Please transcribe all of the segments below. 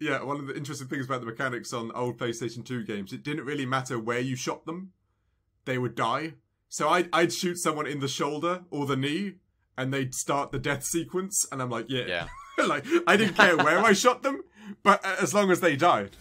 Yeah, one of the interesting things about the mechanics on old PlayStation 2 games, it didn't really matter where you shot them. They would die. So I'd shoot someone in the shoulder or the knee, and they'd start the death sequence, and I'm like, yeah. Like, I didn't care where I shot them, but as long as they died.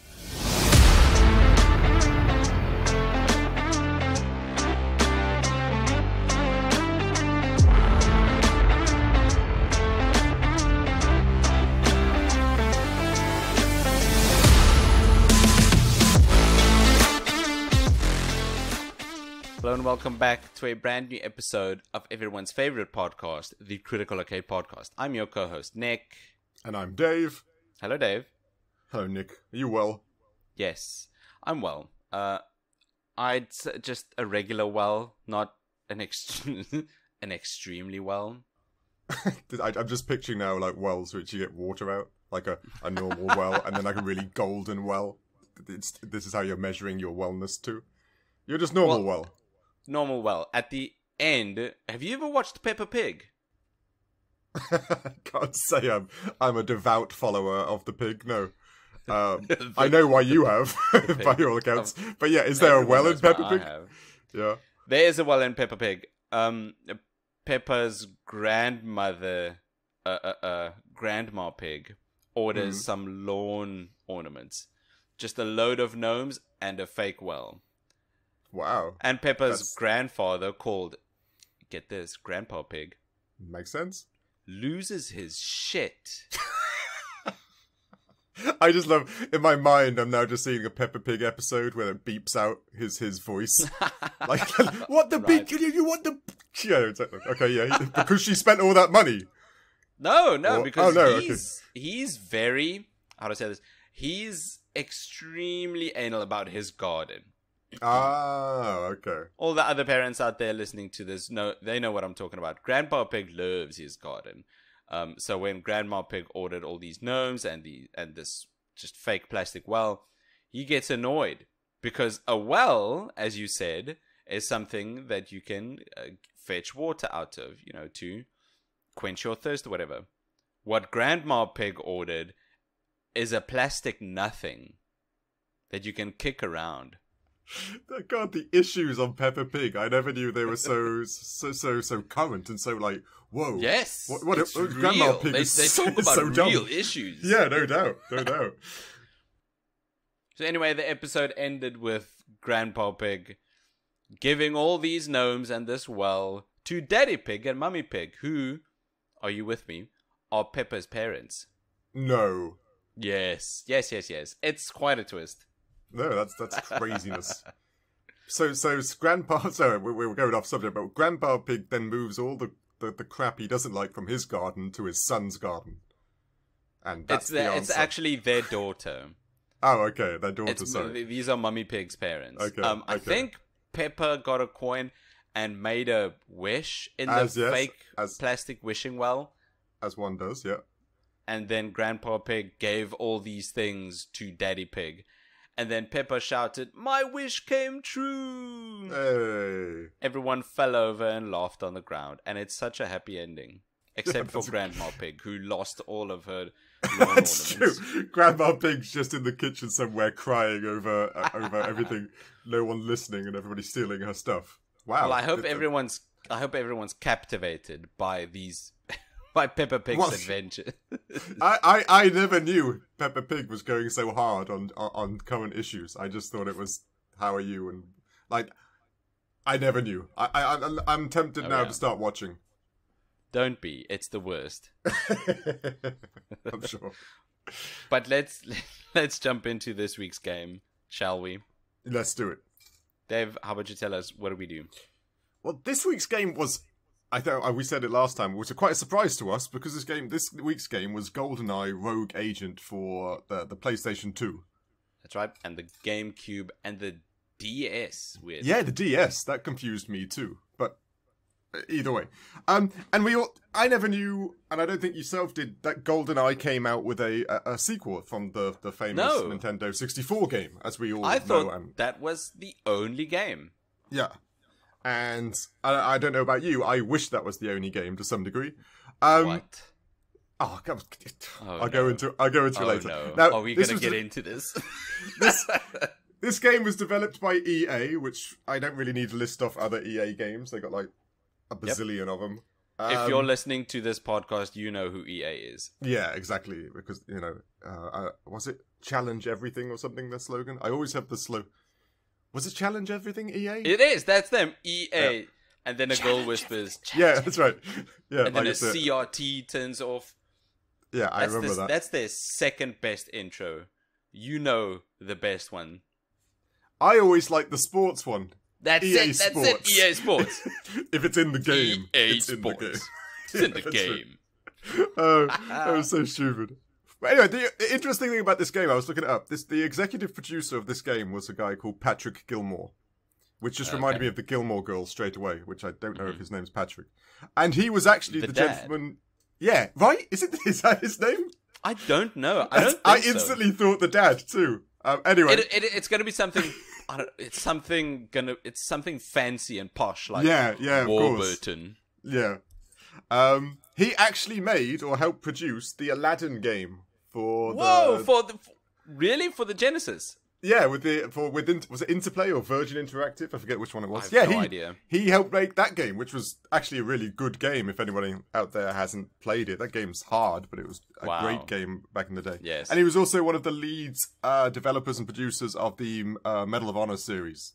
Hello and welcome back to a brand new episode of everyone's favorite podcast, the Critical OK Podcast. I'm your co-host, Nick. And I'm Dave. Hello, Dave. Hello, Nick. Are you well? Yes, I'm well. I'd just a regular well, not an an extremely well. I'm just picturing now, like, wells which you get water out, like a normal well, and then like a really golden well. This is how you're measuring your wellness too. You're just normal well. Normal well. At the end, have you ever watched Peppa Pig? I can't say I'm a devout follower of the pig, no. I know why you have, by all accounts. But yeah, is there a well in Peppa Pig? Yeah. There is a well in Peppa Pig. Peppa's grandmother, grandma pig, orders some lawn ornaments. Just a load of gnomes and a fake well. Wow. And Peppa's grandfather, called, get this, Grandpa Pig, makes sense, loses his shit. I just love, in my mind, I'm now just seeing a Peppa Pig episode where it beeps out his voice. Like, what the Right. big, you want the... Yeah, exactly. Okay, yeah, because she spent all that money. No, because okay. he's very, how to say this, he's extremely anal about his garden. Ah, okay. All the other parents out there listening to this, they know what I'm talking about. Grandpa Pig loves his garden. So when Grandma Pig ordered all these gnomes and this just fake plastic well, he gets annoyed because a well, as you said, is something that you can fetch water out of, to quench your thirst or whatever. What Grandma Pig ordered is a plastic nothing that you can kick around. God, the issues on Peppa Pig. I never knew they were so current and so like, whoa. Yes. What Grandma Pig they talk about so real dumb. issues. Yeah, no doubt. So anyway, the episode ended with Grandpa Pig giving all these gnomes and this well to Daddy Pig and Mummy Pig, who, are you with me, are Peppa's parents. No. Yes. It's quite a twist. No, that's craziness. So Grandpa... Sorry, we were going off subject, but Grandpa Pig then moves all the crap he doesn't like from his garden to his son's garden. And that's the answer. It's actually their daughter. Oh, okay, their daughter, sorry. These are Mummy Pig's parents. Okay, I think Peppa got a coin and made a wish in the fake plastic wishing well. As one does, yeah. And then Grandpa Pig gave all these things to Daddy Pig. And then Peppa shouted, "My wish came true!" Hey. Everyone fell over and laughed on the ground. And it's such a happy ending. Except for Grandma Pig, who lost all of her lawn That's ornaments. true. Grandma Pig's just in the kitchen somewhere crying over everything. No one listening and everybody stealing her stuff. Wow. Well, I hope everyone's captivated by these... by Peppa Pig's adventure. I never knew Peppa Pig was going so hard on current issues. I just thought it was, how are you? And like, I never knew. I'm tempted now to start watching. Don't be. It's the worst. I'm sure. But let's jump into this week's game, shall we? Let's do it. Dave, how about you tell us, what do we do? Well, this week's game was... I thought we said it last time, which was quite a surprise to us because this week's game was GoldenEye Rogue Agent for the PlayStation 2. That's right, and the GameCube and the DS. Weird. Yeah, the DS that confused me too. But either way, and I never knew, and I don't think yourself did, that GoldenEye came out with a sequel from the famous Nintendo 64 game, as we all know. I thought that was the only game. Yeah. And I don't know about you, I wish that was the only game to some degree. What? Oh, God. Oh, I'll go into it later. No. Now, Are we going to get into this? This game was developed by EA, which I don't really need to list off other EA games. They got like a bazillion of them. If you're listening to this podcast, you know who EA is. Yeah, exactly. Because, was it Challenge Everything or something, their slogan? I always have the slogan. Was it Challenge Everything, EA? It is. That's them. EA. Yeah. And then a girl whispers. Yeah, that's right. Yeah, and then a CRT turns off. Yeah, I remember that. That's their second best intro. You know the best one. I always like the sports one. That's EA it. Sports. That's it. EA Sports. If it's in the game, EA it's Sports. in the game. It's in the game. Oh, that was so stupid. But anyway, the interesting thing about this game, I was looking it up. The executive producer of this game was a guy called Patrick Gilmore, which just reminded me of the Gilmore Girls straight away, which I don't know if his name's Patrick. And he was actually the gentleman. Yeah, right? Is that his name? I don't know. I instantly thought the dad too. Anyway, it's going to be something. It's something fancy and posh, like of Warburton. Course. Yeah. He actually made or helped produce the Aladdin game for for the Genesis. Yeah, was it Interplay or Virgin Interactive? I forget which one it was. I have no idea. He helped make that game, which was actually a really good game. If anybody out there hasn't played it, that game's hard, but it was a great game back in the day. Yes, and he was also one of the lead developers and producers of the Medal of Honor series.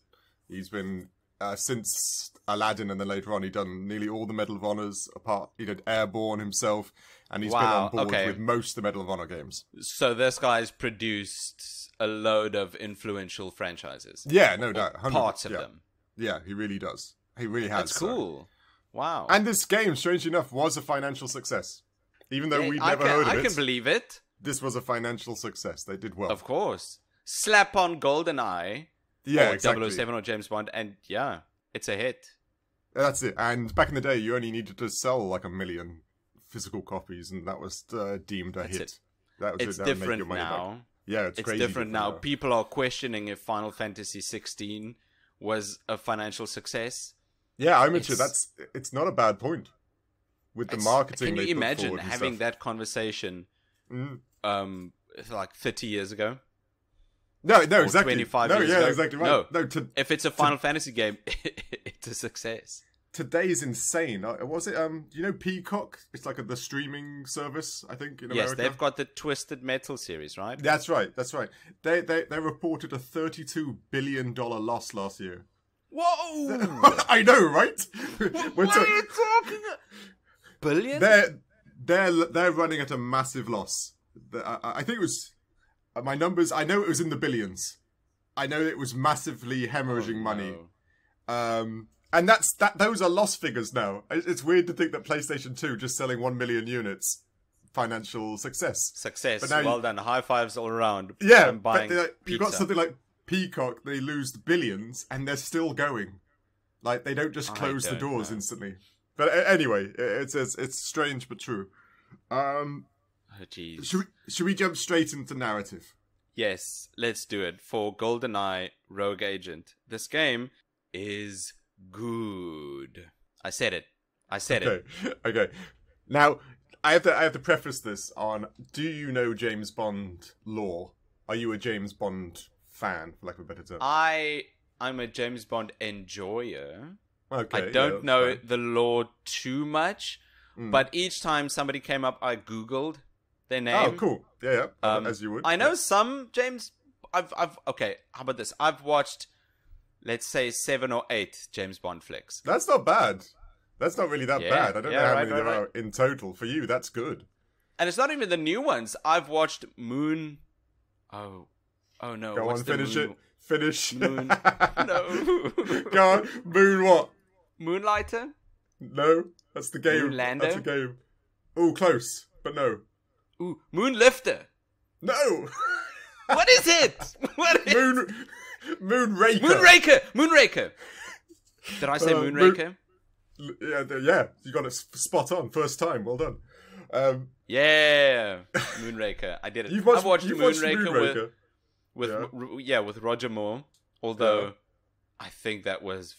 He's been since Aladdin, and then later on, he'd done nearly all the Medal of Honors. Apart, he did Airborne himself, and he's been on board with most of the Medal of Honor games. So this guy's produced a load of influential franchises. Yeah, no doubt. Parts of them. Yeah, he really does. He really has. That's cool. Wow. And this game, strangely enough, was a financial success. Even though we'd never heard of it. I can believe it. This was a financial success. They did well. Of course. Slap on GoldenEye. Yeah, or exactly. 007 or James Bond, and yeah, it's a hit. That's it. And back in the day, you only needed to sell like 1 million physical copies, and that was deemed a hit. That was it's different now. Back. Yeah, it's crazy different now. People are questioning if Final Fantasy 16 was a financial success. Yeah, I'm into it's not a bad point with the marketing. Can you imagine having that conversation like 30 years ago? No, exactly. 25 years ago? Exactly right. No, if it's a Final Fantasy game, it's a success. Today's insane. Was it Peacock? It's like the streaming service, I think, in America. Yes, they've got the Twisted Metal series, right? That's right. They reported a $32 billion loss last year. Whoa! I know, right? What are you talking about? Billion? They're running at a massive loss. I think it was my numbers. I know it was in the billions. I know it was massively hemorrhaging money. And those are loss figures now. It's weird to think that PlayStation 2 just selling 1 million units, financial success. But now well done. High fives all around. Yeah, but you've got something like Peacock. They lose billions and they're still going. Like they don't just close the doors instantly. But anyway, it's strange but true. Oh jeez. Should we jump straight into narrative? Yes, let's do it. For GoldenEye Rogue Agent, this game is good. I said it. Okay. Now, I have to preface this on, do you know James Bond lore? Are you a James Bond fan, for lack of a better term? I'm a James Bond enjoyer. Okay. I don't know the lore too much, but each time somebody came up, I Googled their name. Oh, cool. Yeah, as you would. I know some James... Okay, how about this? I've watched... Let's say 7 or 8 James Bond flicks. That's not bad. That's not really that bad. I don't know how many there are in total. For you, that's good. And it's not even the new ones. I've watched Moon... Oh no. Go on, finish it. Finish. Moon... No. Go on. Moon what? Moonlighter? No. That's the game. Moonlander? That's a game. Oh, close. But no. Ooh, Moonlifter. No. What is it? Moonraker! Did I say Moonraker? Yeah, you got it spot on. First time, well done. Yeah, Moonraker. I did it. I've watched Moonraker with Roger Moore. Although, I think that was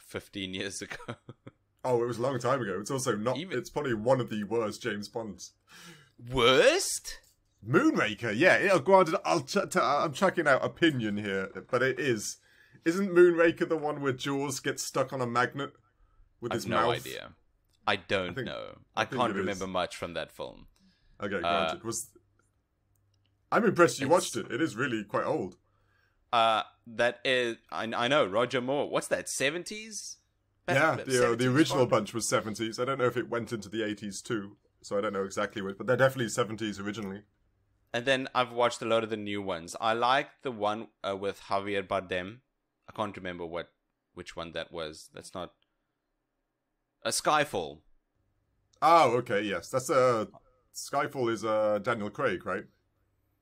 15 years ago. Oh, it was a long time ago. It's also not. It's probably one of the worst James Bonds. Worst? Moonraker, yeah. Granted, I'm chucking out opinion here, but it is. Isn't Moonraker the one where Jaws gets stuck on a magnet with his mouth? No idea. I don't know. I can't remember much from that film. Okay, granted. I'm impressed you watched it. It is really quite old. That is. I know. Roger Moore. What's that? 70s? Yeah, the original bunch was 70s. I don't know if it went into the 80s too, so I don't know exactly what, but they're definitely 70s originally. And then I've watched a lot of the new ones. I like the one with Javier Bardem. I can't remember which one that was. That's not a Skyfall. Oh, okay, yes. That's Skyfall is Daniel Craig, right?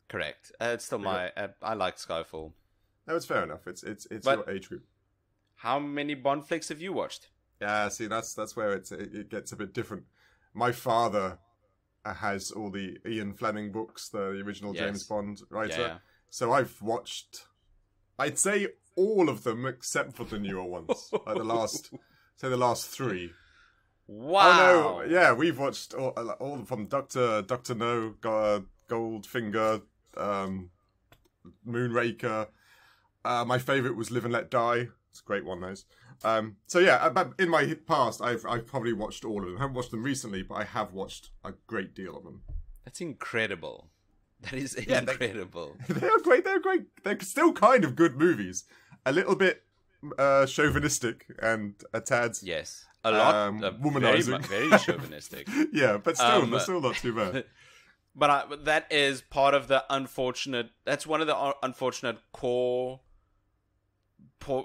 Correct. It's still I like Skyfall. No, it's fair enough. It's your age group. How many Bond flicks have you watched? Yeah, see, that's where it gets a bit different. My father has all the Ian Fleming books, the original James Bond writer. Yeah. So I've watched, I'd say, all of them except for the newer ones, like the last three. Wow! Oh no, yeah, we've watched all from Doctor No, Goldfinger, Moonraker. My favorite was Live and Let Die. It's a great one, those. So yeah, in my past, I've probably watched all of them. I haven't watched them recently, but I have watched a great deal of them. That's incredible. That is incredible. They're great. They're great. They're still kind of good movies. A little bit chauvinistic and a tad. Yes, a lot. Womanizing. Very chauvinistic. Yeah, but still, they're still not too bad. But that is part of the unfortunate. That's one of the unfortunate core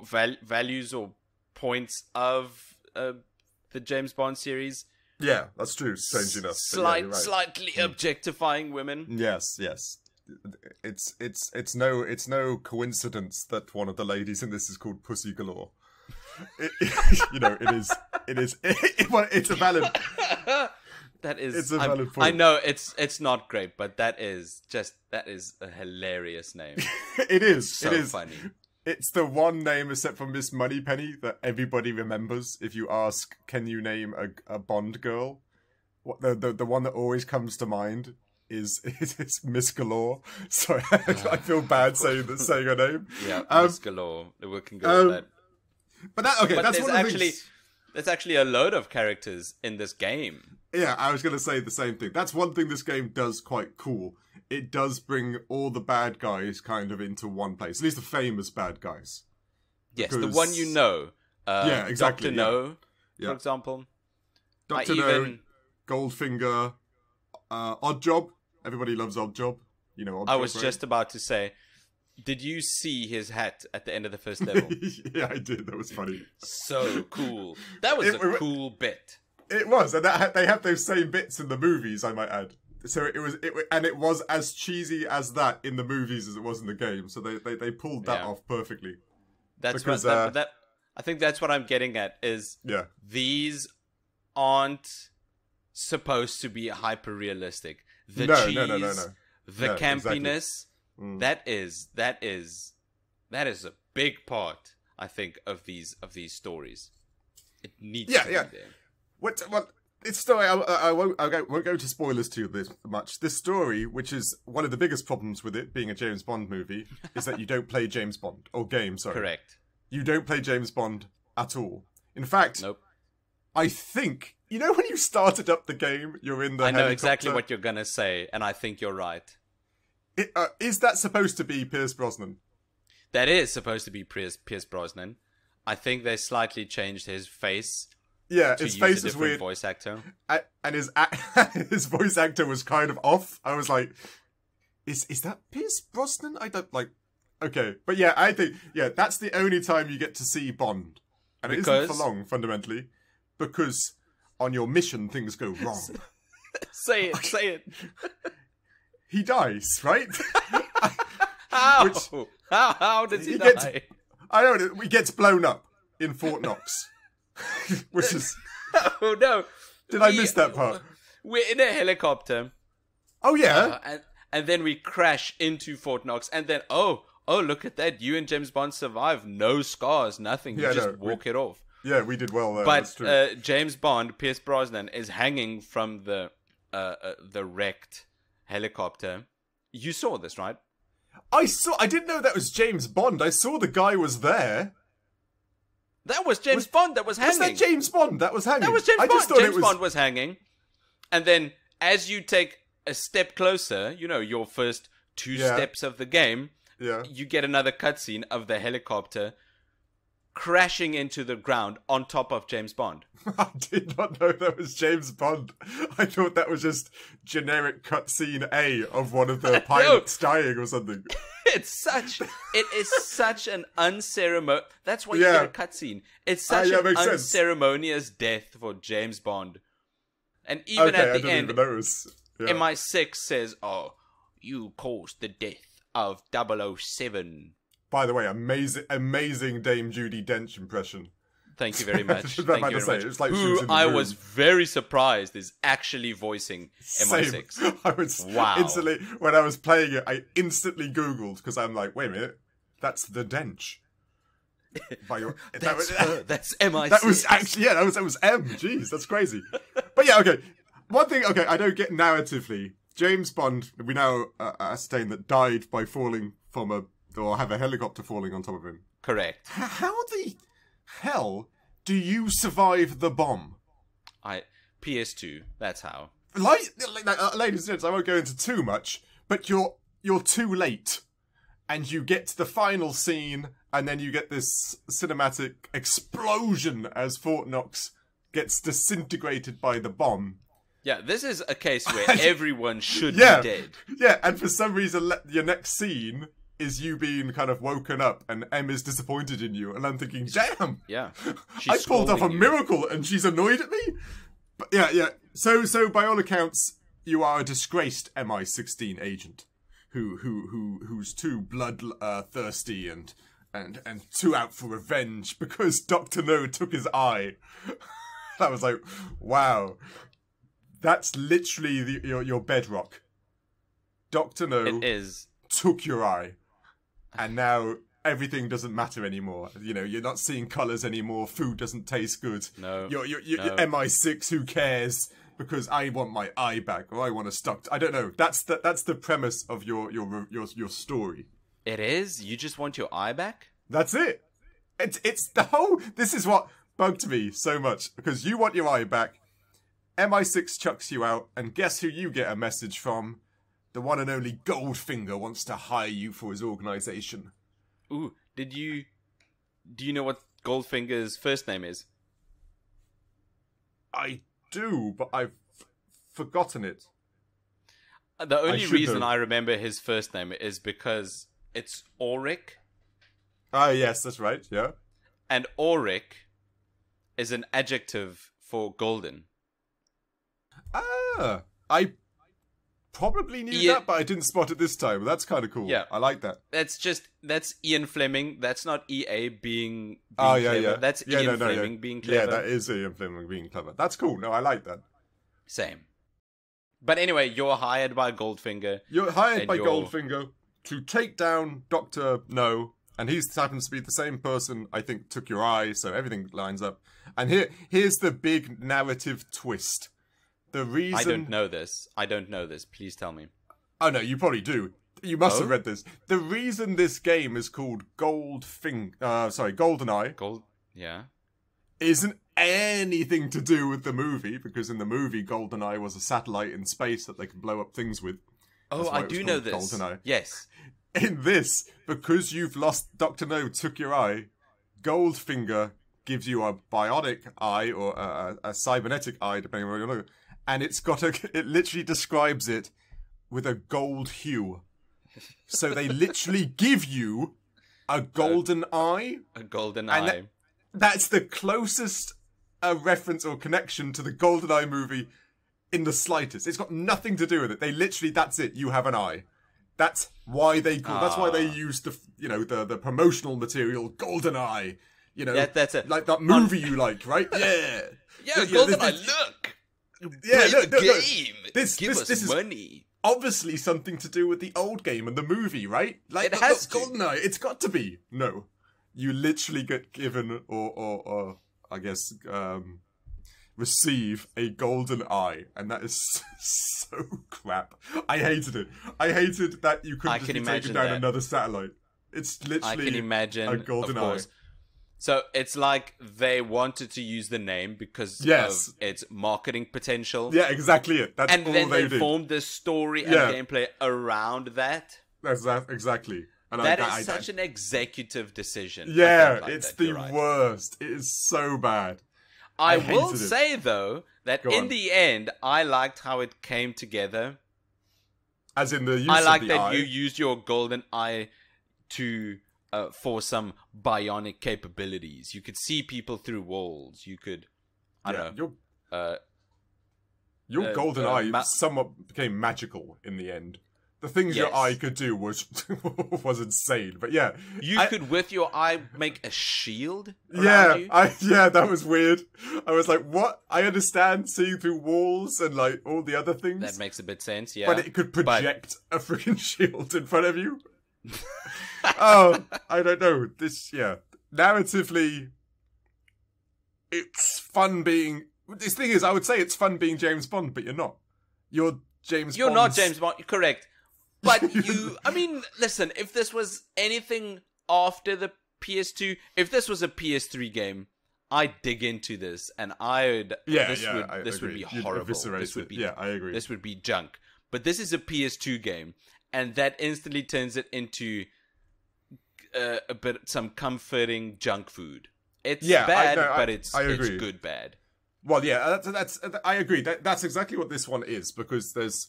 values or points of the James Bond series. Yeah, that's true. Strange enough, slightly objectifying women. Yes. It's no coincidence that one of the ladies in this is called Pussy Galore. It's a valid. It's a valid point. I know it's not great, but that is a hilarious name. It is. So it is funny. It's the one name, except for Miss Moneypenny, that everybody remembers. If you ask, can you name a Bond girl? What the one that always comes to mind is Miss Galore. So I feel bad saying her name. Yeah, Miss Galore. We can go with that. But that's one of the things. There's actually a load of characters in this game. Yeah, I was going to say the same thing. That's one thing this game does quite cool. It does bring all the bad guys kind of into one place. At least the famous bad guys. Yes, the one you know. Yeah, exactly. Dr. No, for example. Dr. No, Goldfinger, Oddjob. Everybody loves Oddjob. You know Oddjob, I was just about to say, did you see his hat at the end of the first level? Yeah, I did. That was funny. So cool. That was a cool bit. It was, and they have those same bits in the movies, I might add. So it was as cheesy as that in the movies as it was in the game. So they pulled that off perfectly. That's because, I think that's what I'm getting at is these aren't supposed to be hyper realistic. The cheese, the campiness, exactly. that is a big part, I think, of these stories. It needs to be there. What it's story. I won't go into spoilers too this much. This story, which is one of the biggest problems with it being a James Bond movie, is that you don't play James Bond or game. Sorry, correct. You don't play James Bond at all. In fact, nope. I think when you started up the game, you're in the. I know exactly what you're gonna say, and I think you're right. Is that supposed to be Pierce Brosnan? That is supposed to be Pierce Brosnan. I think they slightly changed his face. Yeah, his face is weird. Voice actor, and his voice actor was kind of off. I was like, "Is that Pierce Brosnan?" I don't like. Okay, but yeah, I think that's the only time you get to see Bond, and it isn't for long, fundamentally, because on your mission things go wrong. Say it. He dies, right? How? How does he die? I don't know. He gets blown up in Fort Knox. Which is... Oh, no. Did I miss that part? We're in a helicopter. Oh, yeah? And then we crash into Fort Knox. And then, oh, look at that. You and James Bond survive. No scars, nothing. You just walk it off. Yeah, we did well there. But That's true. James Bond, Pierce Brosnan, is hanging from the wrecked helicopter. You saw this, right? I didn't know that was James Bond. I saw the guy was there. That was James Bond that was hanging. Was that James Bond that was hanging? That was James I Bond. just thought James Bond was hanging. And then as you take a step closer, you know, your first two steps of the game, you get another cutscene of the helicopter crashing into the ground on top of James Bond. I did not know that was James Bond. I thought that was just generic cutscene A of one of the pilots dying or something. It is such an unceremonious. That's why you get a cutscene. It's such an unceremonious death for James Bond. And even at the end, MI6 says, "Oh, you caused the death of 007." By the way, amazing Dame Judi Dench impression. Thank you very much. Thank you very much. It's like who I was very surprised is actually voicing MI6. Same. I was instantly, when I was playing it, I instantly Googled, because I'm like, wait a minute, that's the Dench. That's MI6. That was actually, that was M. Jeez, that's crazy. But yeah, okay. One thing, I don't get narratively. James Bond, we now ascertain that died by falling from or have a helicopter falling on top of him. Correct. How the hell do you survive the bomb? PS2, that's how. Ladies and gents, I won't go into too much, but you're too late. And you get to the final scene, and then you get this cinematic explosion as Fort Knox gets disintegrated by the bomb. Yeah, this is a case where everyone should be dead. Yeah, and for some reason, your next scene is you being kind of woken up, and M is disappointed in you, and I'm thinking, damn, I pulled off a miracle, and she's annoyed at me. But yeah. So by all accounts, you are a disgraced MI16 agent who's too thirsty and too out for revenge because Dr. No took his eye. That was like, wow, that's literally your bedrock. Dr. No took your eye. And now everything doesn't matter anymore. You know, you're not seeing colours anymore. Food doesn't taste good. No. You're MI6. Who cares? Because I want my eye back, or I want to stop. I don't know. That's the premise of your story. It is. You just want your eye back. That's it. It's the whole. This is what bugged me so much because you want your eye back. MI6 chucks you out, and guess who you get a message from? The one and only Goldfinger wants to hire you for his organization. Ooh, do you know what Goldfinger's first name is? I do, but I've forgotten it. The only reason I remember his first name is because it's Auric. Ah, yes, that's right, yeah. And Auric is an adjective for golden. Ah, I probably knew that, but I didn't spot it this time. That's kind of cool. Yeah. I like that. That's Ian Fleming. That's not EA being clever. Yeah. That's Ian Fleming being clever. Yeah, that is Ian Fleming being clever. That's cool. No, I like that. Same. But anyway, you're hired by Goldfinger. You're hired by Goldfinger to take down Dr. No, and he happens to be the same person, I think, took your eye, so everything lines up. And here's the big narrative twist. The reason... I don't know this. Please tell me. Oh, no, you probably do. You must have read this. The reason this game is called GoldenEye... Yeah. Isn't anything to do with the movie, because in the movie, GoldenEye was a satellite in space that they could blow up things with. Oh, I do know this. GoldenEye. Yes. In this, because you've lost... Dr. No took your eye, Goldfinger gives you a bionic eye, or a cybernetic eye, depending on where you look. And it literally describes it with a gold hue. So they literally give you a golden eye. A golden eye. That's the closest reference or connection to the GoldenEye movie in the slightest. It's got nothing to do with it. They literally, that's it. You have an eye. That's why they use the promotional material GoldenEye. You know, that's it. Like that movie you like, right? Yeah. Yeah, GoldenEye. Look. Look. Game. This is money. Obviously something to do with the old game and the movie, right? Like, it has GoldenEye. It's got to be. No, you literally get given or I guess, receive a GoldenEye, and that is so crap. I hated it. I hated that you couldn't just be taking down another satellite. It's literally I can imagine, a GoldenEye. So it's like they wanted to use the name because of its marketing potential. Yeah, exactly it. That's all they did. And then they formed the story and gameplay around that. That's that, exactly. And that is such an executive decision. Yeah, it's the worst. It is so bad. I will say, though, that in the end, I liked how it came together. As in the use I like of the that eye. you used your GoldenEye to for some bionic capabilities. You could see people through walls. You could, I don't know. Your GoldenEye somewhat became magical in the end. The things your eye could do was insane, but yeah, you could with your eye make a shield. Yeah, that was weird. I was like, "What?" I understand seeing through walls and like all the other things. That makes a bit sense, yeah. But it could project a freaking shield in front of you. Oh, I don't know. Narratively, it's fun being. This thing is, I would say it's fun being James Bond, but you're not. You're not James Bond. You're correct. But listen, if this was anything after the PS2, if this was a PS3 game, I'd dig into this and this would be horrible. This would be, I agree. This would be junk. But this is a PS2 game, and that instantly turns it into some comforting junk food. It's bad, but it's good bad. Well, yeah, that's I agree. That's exactly what this one is, because there's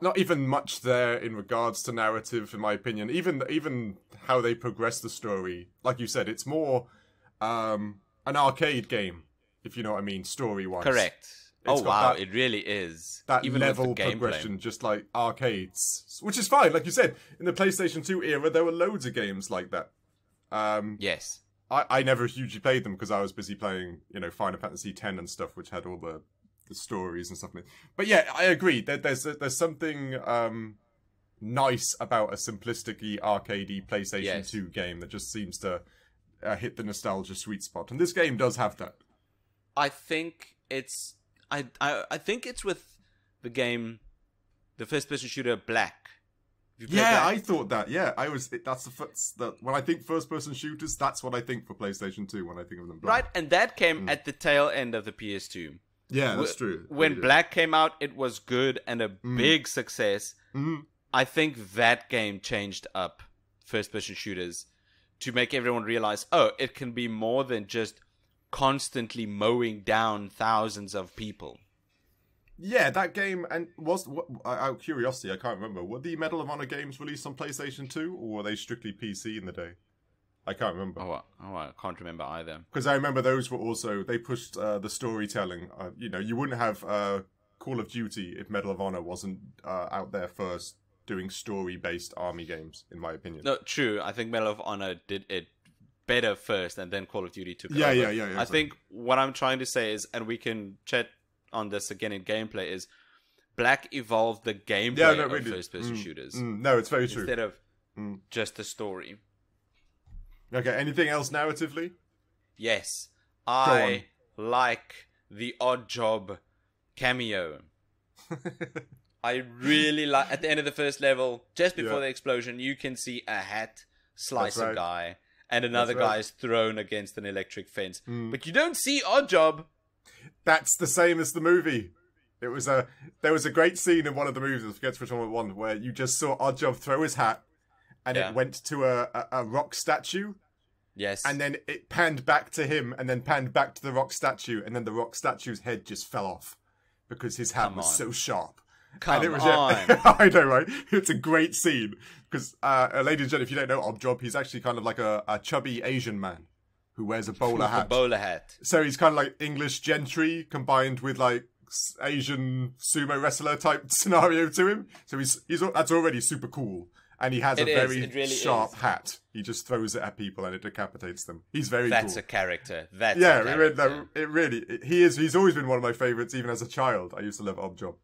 not even much there in regards to narrative, in my opinion. Even how they progress the story, like you said, it's more an arcade game, if you know what I mean, story-wise. Correct. It really is. That even level progression, just like arcades, which is fine. Like you said, in the PlayStation 2 era, there were loads of games like that. Yes. I never hugely played them because I was busy playing, Final Fantasy X and stuff, which had all the stories and stuff. But yeah, I agree. There's something nice about a simplistic-y, arcadey PlayStation 2 game that just seems to hit the nostalgia sweet spot, and this game does have that. I think it's I think it's with the game, the first-person shooter Black. Yeah, I thought that. Yeah, when I think first-person shooters, that's what I think for PlayStation 2 when I think of them. Right, and that came at the tail end of the PS2. Yeah, that's true. When Black came out, it was good and a big success. I think that game changed up first-person shooters to make everyone realize, it can be more than just constantly mowing down thousands of people. Yeah, that game, and out of curiosity, I can't remember, were the Medal of Honor games released on PlayStation 2, or were they strictly PC in the day? I can't remember. I can't remember either. Because I remember those were also, they pushed the storytelling. You wouldn't have Call of Duty if Medal of Honor wasn't out there first doing story-based army games, in my opinion. No, true. I think Medal of Honor did it better first, and then Call of Duty took over. Yeah. I think what I'm trying to say is, and we can chat on this again in gameplay, is Black evolved the gameplay of first-person shooters. No, it's very true. Instead of just the story. Okay, anything else narratively? Yes. I like the Oddjob cameo. I really like, at the end of the first level, just before the explosion, you can see a hat slice a guy, and another guy is thrown against an electric fence. But you don't see Oddjob. That's the same as the movie. There was a great scene in one of the movies, I forget which one, where you just saw Oddjob throw his hat, and it went to a rock statue. Yes. And then it panned back to him, and then panned back to the rock statue, and then the rock statue's head just fell off because his hat was so sharp. On. I know, right? It's a great scene because, ladies and gentlemen, if you don't know Oddjob, he's actually kind of like a chubby Asian man who wears a bowler hat. A bowler hat. So he's kind of like English gentry combined with like Asian sumo wrestler type scenario to him. So that's already super cool. And he has a very sharp hat. He just throws it at people and it decapitates them. He's very cool. That's a character. He's always been one of my favorites, even as a child. I used to love Oddjob.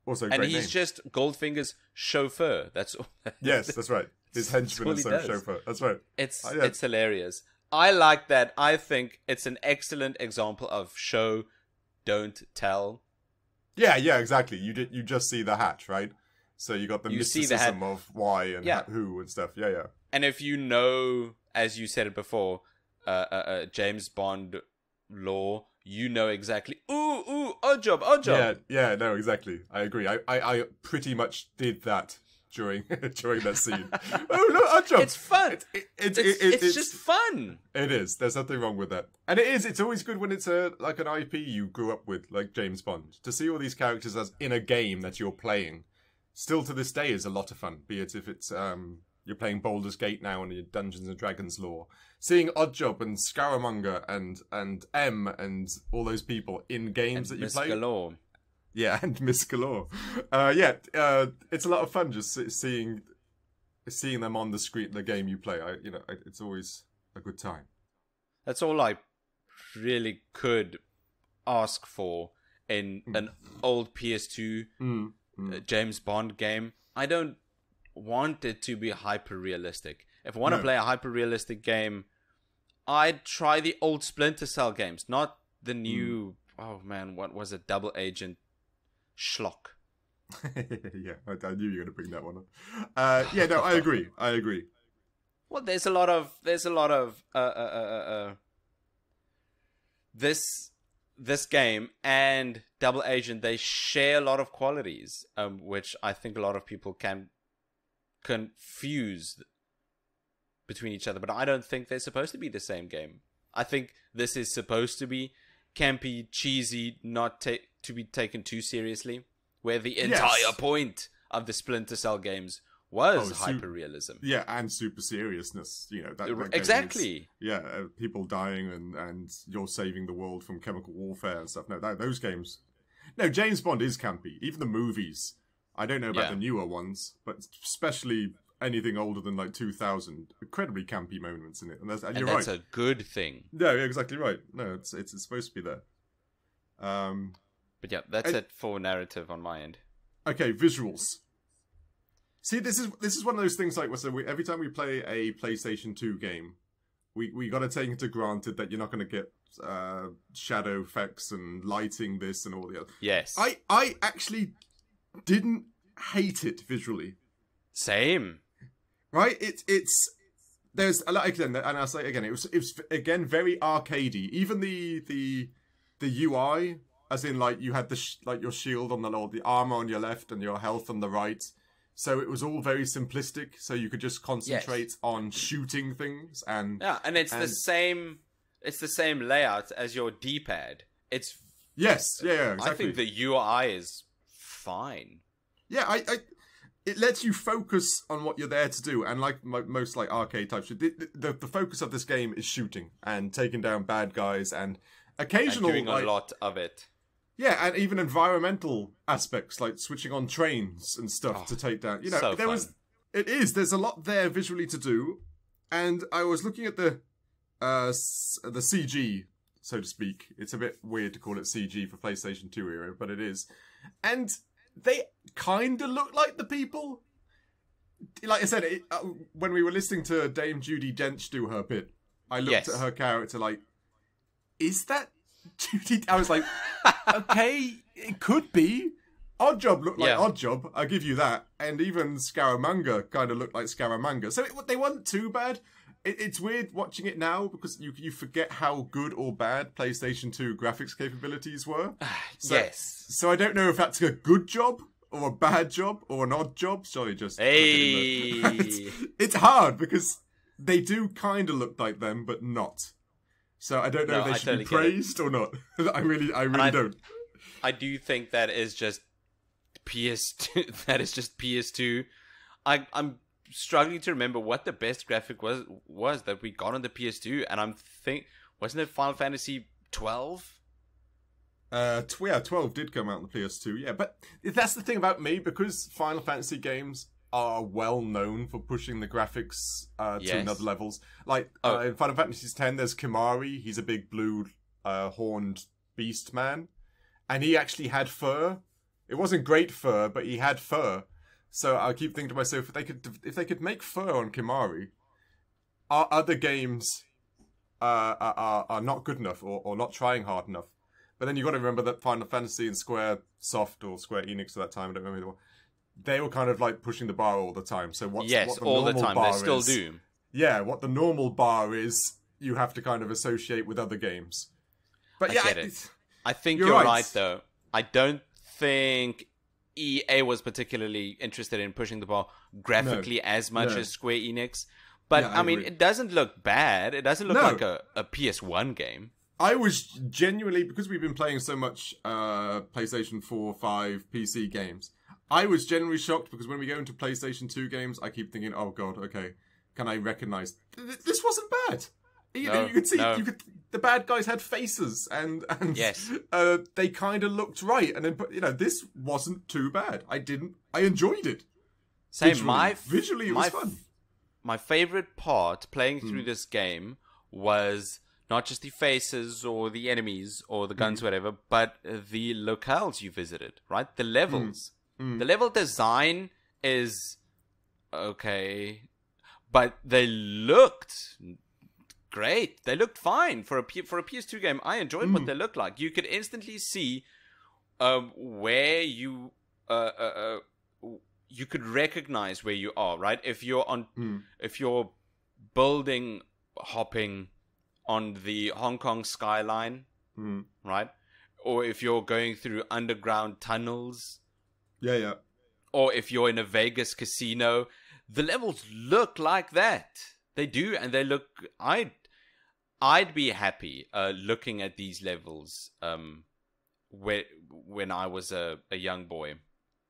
Also, and he's just Goldfinger's chauffeur. That's all. Yes, that's right. His henchman and chauffeur. That's right. It's hilarious. I like that. I think it's an excellent example of show, don't tell. Yeah, exactly. You just see the hatch, right? So you got the mysticism of why and who and stuff. Yeah. And if you know, as you said it before, James Bond lore, you know exactly. Ooh, Oddjob. Yeah, no, exactly. I agree. I pretty much did that during that scene. Oh look, Oddjob. It's fun. It's just fun. It is. There's nothing wrong with that. And it is. It's always good when it's like an IP you grew up with, like James Bond. To see all these characters as in a game that you're playing, still to this day is a lot of fun. Be it if it's you're playing Baldur's Gate now and your Dungeons and Dragons lore. Seeing Oddjob and Scaramanga and M and all those people in games that you play. Galore. Yeah, and Miss Galore. It's a lot of fun just seeing them on the screen, the game you play. It's always a good time. That's all I really could ask for in an old PS2 James Bond game. I don't want it to be hyper realistic. If I want to play a hyper realistic game, I'd try the old Splinter Cell games, not the new. Oh man, what was it? Double Agent schlock. Yeah, I knew you were going to bring that one up. No, I agree. Well, there's a lot of this game and Double Agent. They share a lot of qualities, which I think a lot of people can confuse between each other. But I don't think they're supposed to be the same game. I think this is supposed to be campy, cheesy, not to be taken too seriously, where the entire point of the Splinter Cell games was hyper-realism. Yeah, and super seriousness. That exactly. Is, people dying and you're saving the world from chemical warfare and stuff. No, those games. No, James Bond is campy. Even the movies. I don't know about the newer ones, but especially anything older than like 2000, incredibly campy moments in it. And you're right. That's a good thing. Yeah, you're exactly right. No, it's supposed to be there. But yeah, that's it for narrative on my end. Okay, visuals. See, this is one of those things like every time we play a PlayStation 2 game, we got to take into granted that you're not going to get shadow effects and lighting this and all the other. Yes. I actually didn't hate it visually. Same. Right? There's a lot again, and I'll say again, it was again very arcadey. Even the UI, as in like you had your shield on the armor on your left and your health on the right. So it was all very simplistic. So you could just concentrate on shooting things and the same. It's the same layout as your D-pad. It's exactly. I think the UI is fine. Yeah, it lets you focus on what you're there to do, and like most like arcade types, the focus of this game is shooting and taking down bad guys and occasional and doing a lot of it. Yeah, and even environmental aspects like switching on trains and stuff to take down. There's a lot there visually to do, and I was looking at the CG, so to speak. It's a bit weird to call it CG for PlayStation 2 era, but it is, and they kind of look like the people. Like I said, when we were listening to Dame Judi Dench do her bit, I looked at her character like, is that Judi? I was like, okay, it could be. Oddjob looked like Oddjob, I'll give you that. And even Scaramanga kind of looked like Scaramanga. So they weren't too bad. It's weird watching it now because you forget how good or bad PlayStation 2 graphics capabilities were. So I don't know if that's a good job or a bad job or an odd job. Sorry, just... Hey! It's hard because they do kind of look like them, but not. So I don't know if they should be praised or not. I really don't. I do think that is just PS2. That is just PS2. I'm struggling to remember what the best graphic was that we got on the PS2, and wasn't it Final Fantasy 12? 12 did come out on the PS2, yeah. But that's the thing about me, because Final Fantasy games are well known for pushing the graphics to another levels. Like in Final Fantasy X, there's Kimari. He's a big blue horned beast man, and he actually had fur. It wasn't great fur, but he had fur. So I keep thinking to myself, if they could make fur on Kimari, are other games are not good enough or not trying hard enough. But then you got to remember that Final Fantasy and Square Soft or Square Enix at that time, I don't remember the they were kind of like pushing the bar all the time. So what the all the time bar they still is, do. Yeah, what the normal bar is, you have to kind of associate with other games. But I get it. I think you're right, though. I don't think EA was particularly interested in pushing the bar graphically as much as Square Enix. But, I mean, it doesn't look bad. It doesn't look like a PS1 game. I was genuinely, because we've been playing so much PlayStation 4, 5, PC games, I was genuinely shocked because when we go into PlayStation 2 games, I keep thinking, oh god, okay, can I recognize? This wasn't bad. You could see, the bad guys had faces and yes. They kind of looked right. And then, this wasn't too bad. I enjoyed it. Same, visually it was fun. My favorite part playing through this game was not just the faces or the enemies or the guns, whatever, but the locales you visited, right? The levels. The level design is okay, but they looked great. They looked fine for a PS2 game. I enjoyed what they looked like. You could instantly see where you could recognize where you are, right? If you're building hopping on the Hong Kong skyline, right? Or if you're going through underground tunnels. Yeah. Or if you're in a Vegas casino, the levels look like that. They do, and they look. I'd be happy looking at these levels when I was a young boy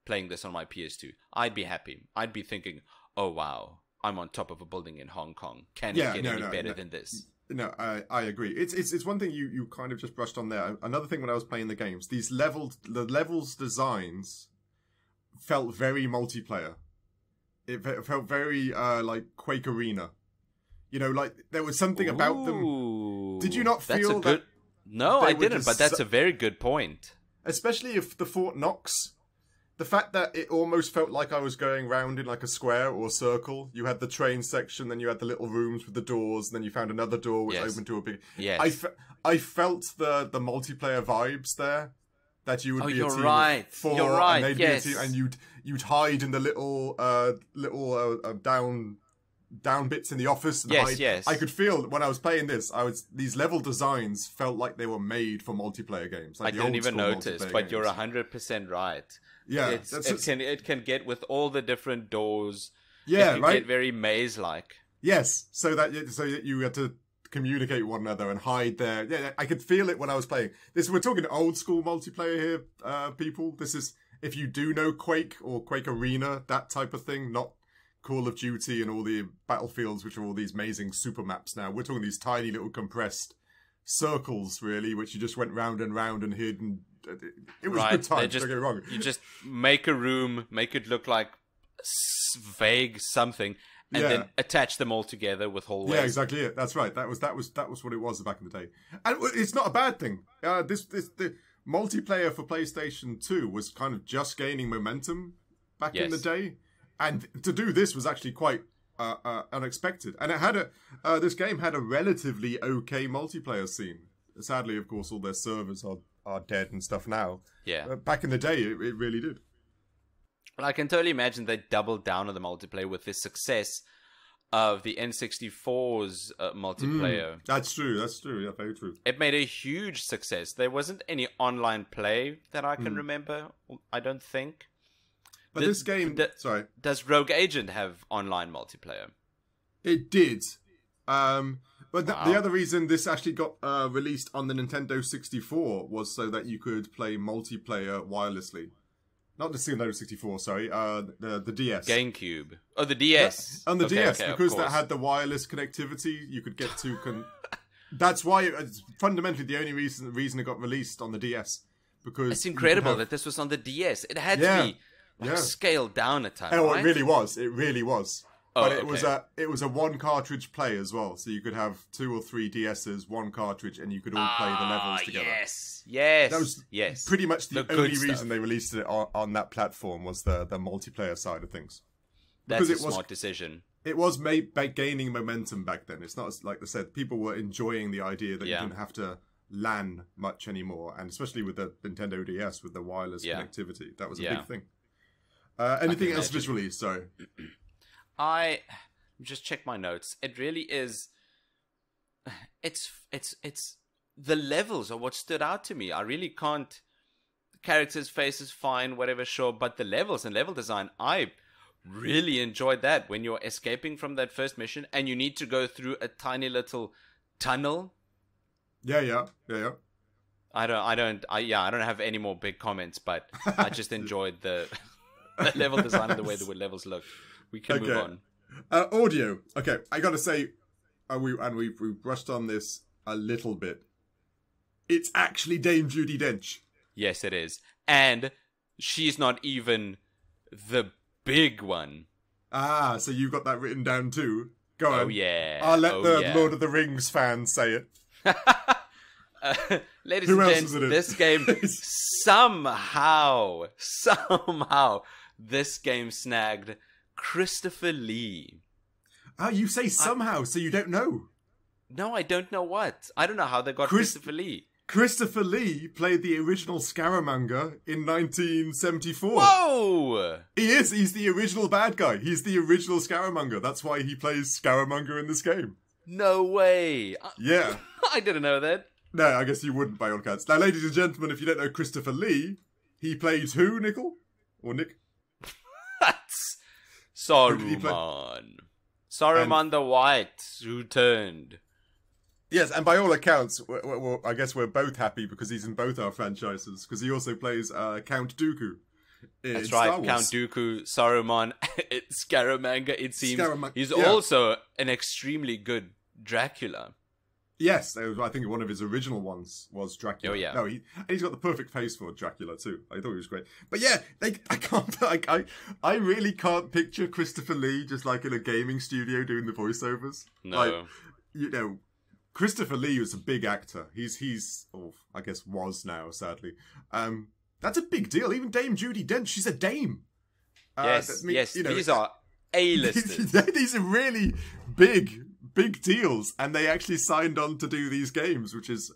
playing this on my PS2. I'd be happy. I'd be thinking, oh wow, I'm on top of a building in Hong Kong. Can it get any better than this? No, I agree. It's one thing you kind of just brushed on there. Another thing when I was playing the games, the levels designs felt very multiplayer. It felt very like Quake Arena. Like there was something about them. Did you not feel that? No, I didn't. But that's a very good point. Especially if the Fort Knox. The fact that it almost felt like I was going round in like a square or a circle. You had the train section, then you had the little rooms with the doors, and then you found another door which opened to a big... Yes. I felt the multiplayer vibes there. That you would be a team of 4, you're right. And they'd be a team, and you'd hide in the little down bits in the office. And yes. I could feel when I was playing this. These level designs felt like they were made for multiplayer games. Like I didn't even notice, but you're 100% right. Yeah, it can get with all the different doors. Yeah, it can get very maze-like. Yes, so that you had to communicate with one another and hide there. Yeah, I could feel it when I was playing. We're talking old school multiplayer here, people. This is if you do know Quake or Quake Arena, that type of thing, not Call of Duty and all the battlefields, which are all these amazing super maps now. We're talking these tiny little compressed circles, really, which you just went round and round and hid and. It was a good time, don't get me wrong. You just make a room, make it look like vague something, and then attach them all together with hallways. Yeah, exactly it. That's right. That was what it was back in the day. And it's not a bad thing. The multiplayer for PlayStation 2 was kind of just gaining momentum back in the day. And to do this was actually quite unexpected. And it had this game had a relatively okay multiplayer scene. Sadly, of course, all their servers are dead and stuff now. Yeah. Back in the day, it really did. Well, I can totally imagine they doubled down on the multiplayer with the success of the N64's multiplayer. That's true. Yeah, very true. It made a huge success. There wasn't any online play that I can remember, I don't think. But this game... sorry. Does Rogue Agent have online multiplayer? It did. But the other reason this actually got released on the Nintendo 64 was so that you could play multiplayer wirelessly. Not the Nintendo 64, sorry. The DS. GameCube. Oh, the DS. On the DS, because that had the wireless connectivity, you could get to... That's why it's fundamentally the only reason it got released on the DS. Because it's incredible that this was on the DS. It had to be scaled down a ton, right? It really was. It really was. Oh, but it was a one cartridge play as well, so you could have 2 or 3 DSs, one cartridge, and you could all play the levels together. Yes. That was pretty much the only reason they released it on that platform was the multiplayer side of things. That's a smart decision. It was gaining momentum back then. It's not like I said, people were enjoying the idea that you didn't have to LAN much anymore, and especially with the Nintendo DS with the wireless connectivity, that was a big thing. Anything else visually? Sorry, I just check my notes. It really is. It's the levels are what stood out to me. I really can't. Characters, faces, fine, whatever, sure, but the levels and level design, I really enjoyed that. When you're escaping from that first mission and you need to go through a tiny little tunnel. Yeah. I don't have any more big comments, but I just enjoyed the level design and the way the levels look. We can move on. Audio. Okay, I gotta say, we've brushed on this a little bit. It's actually Dame Judi Dench. Yes, it is, and she's not even the big one. Ah, so you got that written down too. Go on. Oh yeah. I'll let the Lord of the Rings fans say it. Ladies and gents, this game somehow, this game snagged Christopher Lee. Oh, you say somehow, so you don't know? No, I don't know what. I don't know how they got Christopher Lee. Christopher Lee played the original Scaramanga in 1974. Whoa! He's the original bad guy. He's the original Scaramanga. That's why he plays Scaramanga in this game. No way. Yeah. I didn't know that. No, I guess you wouldn't by all accounts. Now, ladies and gentlemen, if you don't know Christopher Lee, he plays who, Nickel? Or Nick? That's Saruman. Saruman the White, who turned. Yes, and by all accounts, I guess we're both happy because he's in both our franchises, because he also plays Count Dooku. That's right, Count Dooku, Saruman, Scaramanga, it seems. He's also an extremely good Dracula. Yes, I think one of his original ones was Dracula. Oh yeah, no, he's got the perfect face for Dracula too. I thought he was great. But yeah, I really can't picture Christopher Lee just like in a gaming studio doing the voiceovers. No, Christopher Lee was a big actor. He's I guess was now, sadly. That's a big deal. Even Dame Judi Dench, she's a dame. Yes, these are A-listers. These are really big deals, and they actually signed on to do these games, which was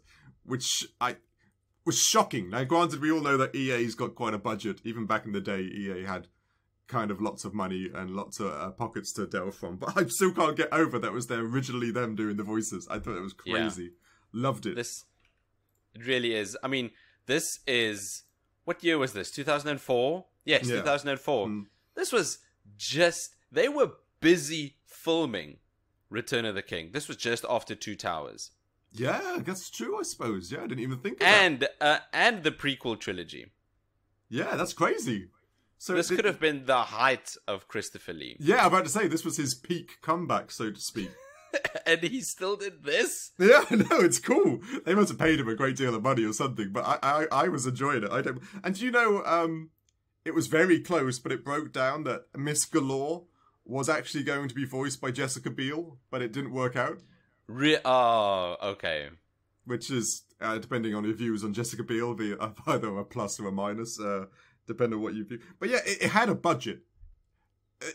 shocking. Now, granted, we all know that EA's got quite a budget. Even back in the day, EA had kind of lots of money and lots of pockets to delve from. But I still can't get over that was originally them doing the voices. I thought it was crazy. Yeah. Loved it. It really is. I mean, this is... What year was this? 2004? Yes, yeah. 2004. This was just... They were busy filming Return of the King. This was just after Two Towers. Yeah, that's true, I suppose. Yeah, I didn't even think of that. And the prequel trilogy. Yeah, that's crazy. So this could have been the height of Christopher Lee. Yeah, I'm about to say, this was his peak comeback, so to speak. And he still did this? Yeah, no, it's cool. They must have paid him a great deal of money or something, but I was enjoying it. And do you know, it was very close, but it broke down that Miss Galore was actually going to be voiced by Jessica Biel, but it didn't work out. Oh, okay. Which is, depending on your views on Jessica Biel, either a plus or a minus, depending on what you view. But yeah, it had a budget.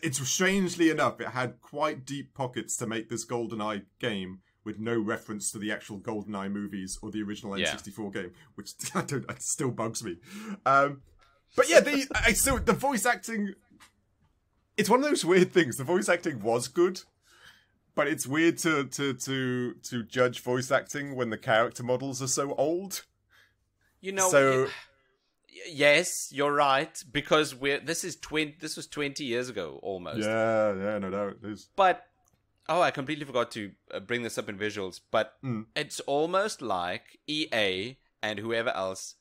It's strangely enough, it had quite deep pockets to make this GoldenEye game with no reference to the actual GoldenEye movies or the original N64 game, which it still bugs me. But yeah, the voice acting, it's one of those weird things. The voice acting was good, but it's weird to judge voice acting when the character models are so old. You know, yes, you're right, because this was 20 years ago almost. Yeah, no doubt it is. But I completely forgot to bring this up in visuals, but it's almost like EA and whoever else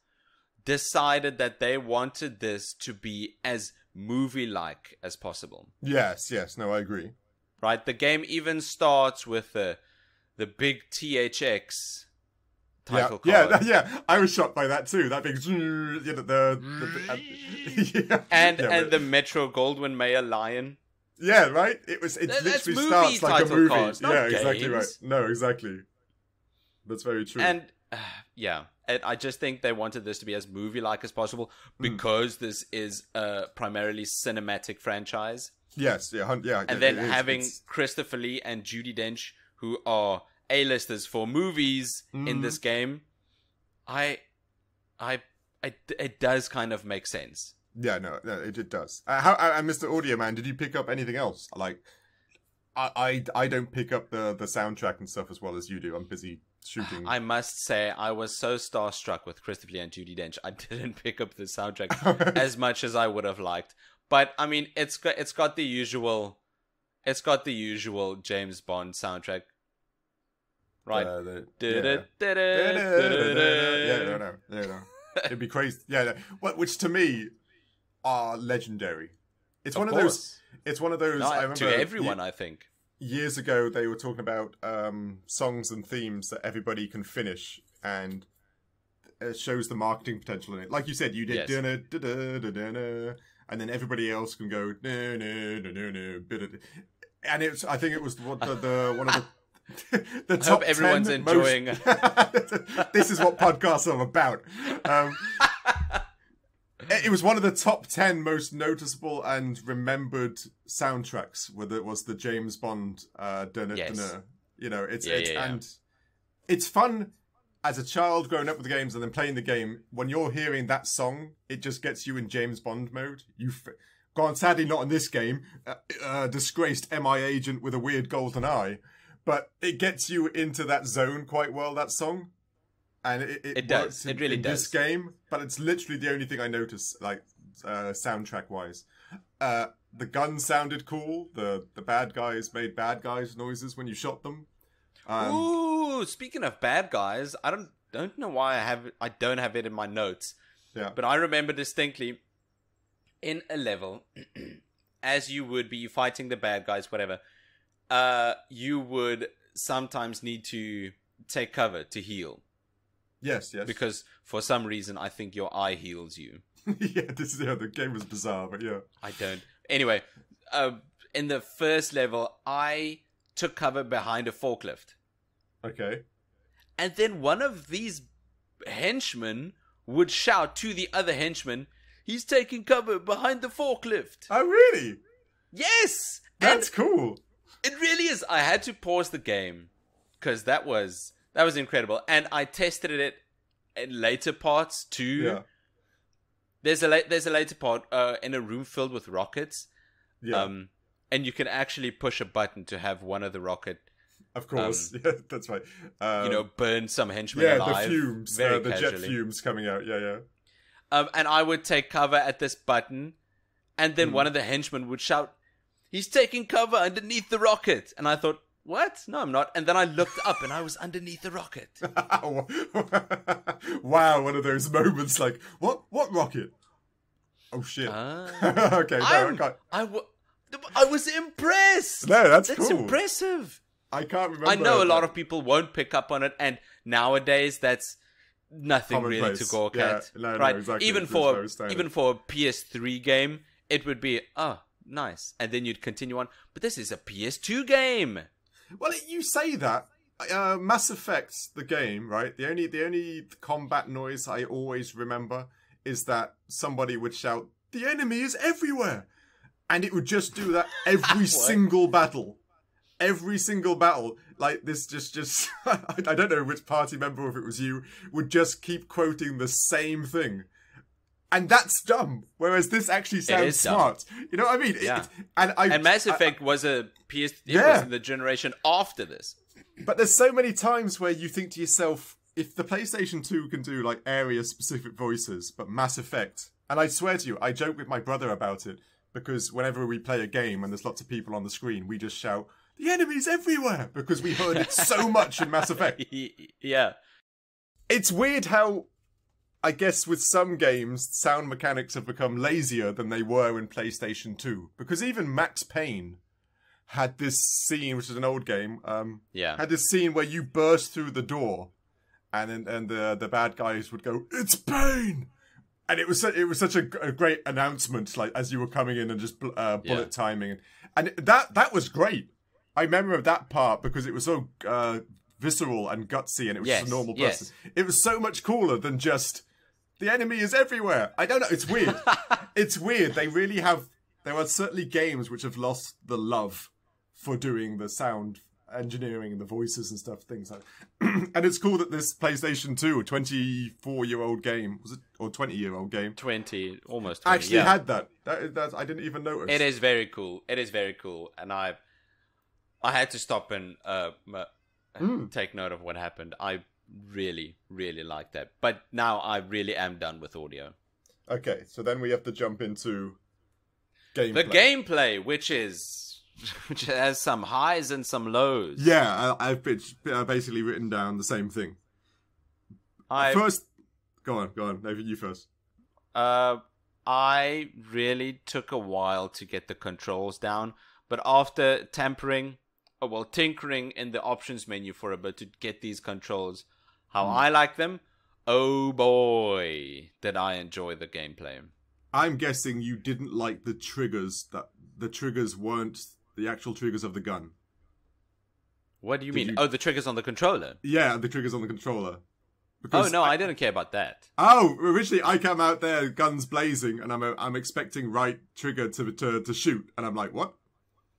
decided that they wanted this to be as movie-like as possible. Yes, no, I agree. Right, the game even starts with the big THX title card. Yeah, I was shocked by that too. That big, and the Metro Goldwyn Mayer lion. Yeah, right. It literally starts like a movie. Cards, yeah, games. Exactly right. No, exactly. That's very true. And and I just think they wanted this to be as movie-like as possible because this is a primarily cinematic franchise. Yes, yeah. And then having Christopher Lee and Judi Dench, who are A-listers for movies in this game, it does kind of make sense. Yeah, no, it does. And Mr. Audio Man, did you pick up anything else? Like, I don't pick up the soundtrack and stuff as well as you do. I'm busy shooting. I must say, I was so starstruck with Christopher Lee and Judi Dench. I didn't pick up the soundtrack as much as I would have liked. But I mean, it's got the usual James Bond soundtrack, right? Yeah, no. It'd be crazy. Yeah, which to me are legendary. It's one of those. It's one of those. I remember to everyone, I think. Years ago, they were talking about songs and themes that everybody can finish, and it shows the marketing potential in it. Like you said, you did and then everybody else can go and it's. I think it was one of the the top. I hope everyone's enjoying. This is what podcasts are about. It was one of the top 10 most noticeable and remembered soundtracks. Was the James Bond You know, and it's fun as a child growing up with the games and then playing the game. When you're hearing that song, it just gets you in James Bond mode. Gone sadly not in this game. Disgraced MI agent with a weird golden eye, but it gets you into that zone quite well. That song. And it does. It really does. This game, but it's literally the only thing I notice, like soundtrack wise. The guns sounded cool. The bad guys made bad guys noises when you shot them. Ooh, speaking of bad guys, I don't know why I don't have it in my notes. Yeah. But I remember distinctly in a level, as you would be fighting the bad guys, whatever, you would sometimes need to take cover to heal. Yes. Because for some reason, I think your eye heals you. Yeah, the game was bizarre, but yeah. I don't. Anyway, in the first level, I took cover behind a forklift. Okay. And then one of these henchmen would shout to the other henchman, "He's taking cover behind the forklift." Oh, really? Yes! That's cool. It really is. I had to pause the game because that was incredible. And I tested it in later parts too. Yeah. There's a later part in a room filled with rockets. Yeah. And you can actually push a button to have one of the rocket. Of course. Yeah, that's right. Burn some henchmen alive. Yeah, the fumes. The jet fumes coming out. Yeah. And I would take cover at this button. And then one of the henchmen would shout, "He's taking cover underneath the rocket." And I thought, what? No, I'm not. And then I looked up and I was underneath the rocket. Wow, one of those moments like, what rocket? Oh, shit. Okay, no, I was impressed. No, that's cool. That's impressive. I can't remember. I know a lot of people won't pick up on it, and nowadays that's nothing really to gawk at. No, right? Exactly. Even for a PS3 game, it would be, oh, nice. And then you'd continue on. But this is a PS2 game. Well, you say that. Mass Effect, the game, right? The only combat noise I always remember is that somebody would shout, "The enemy is everywhere!" And it would just do that every single battle. Every single battle. Like, this just I don't know which party member, if it was you, would just keep quoting the same thing. And that's dumb. Whereas this actually sounds smart. Dumb. You know what I mean? Yeah. And Mass Effect was a PS. It was in the generation after this. But there's so many times where you think to yourself, if the PlayStation 2 can do like area-specific voices, but Mass Effect, and I swear to you, I joke with my brother about it because whenever we play a game and there's lots of people on the screen, we just shout, "The enemy's everywhere!" because we heard it so much in Mass Effect. Yeah. It's weird how, I guess with some games, sound mechanics have become lazier than they were in PlayStation 2. Because even Max Payne had this scene, which is an old game, had this scene where you burst through the door and the bad guys would go, "It's Payne!" And it was such a great announcement, like as you were coming in and just bullet timing. And that was great. I remember that part because it was so visceral and gutsy and it was just a normal person. It was so much cooler than just, "The enemy is everywhere." I don't know. It's weird. It's weird. They really have there are certainly games which have lost the love for doing the sound engineering and the voices and stuff, things like that. And it's cool that this PlayStation 2, a 24-year-old game, was it, or 20-year-old game? 20, almost 20, actually had that. That I didn't even notice. It is very cool. It is very cool. And I had to stop and take note of what happened. I really, really like that. But now I really am done with audio. Okay, so then we have to jump into gameplay. The gameplay, which has some highs and some lows. Yeah, I've basically written down the same thing. First, go on, maybe you first. I really took a while to get the controls down, but after tinkering in the options menu for a bit to get these controls how I like them, oh boy, did I enjoy the gameplay. I'm guessing you didn't like the triggers, that the triggers weren't the actual triggers of the gun. What do you mean? Oh, the triggers on the controller? Yeah, the triggers on the controller. Because no, I didn't care about that. Oh, originally I come out there, guns blazing, and I'm expecting right trigger to shoot, and I'm like, what?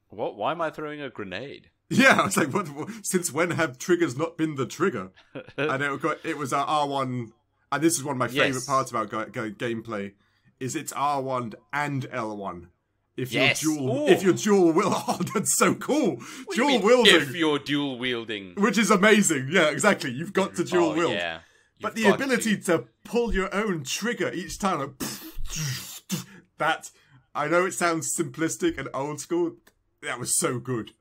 What? Why am I throwing a grenade? Yeah, I was like, what? Since when have triggers not been the trigger? And it was R1, and this is one of my favorite parts about gameplay, is it's R1 and L1. If you're dual wield, oh, that's so cool. Dual wielding. If you're dual wielding, which is amazing. Yeah, exactly. You've got to dual wield. Yeah. But the ability to pull your own trigger each time, like, that, I know it sounds simplistic and old school. That was so good.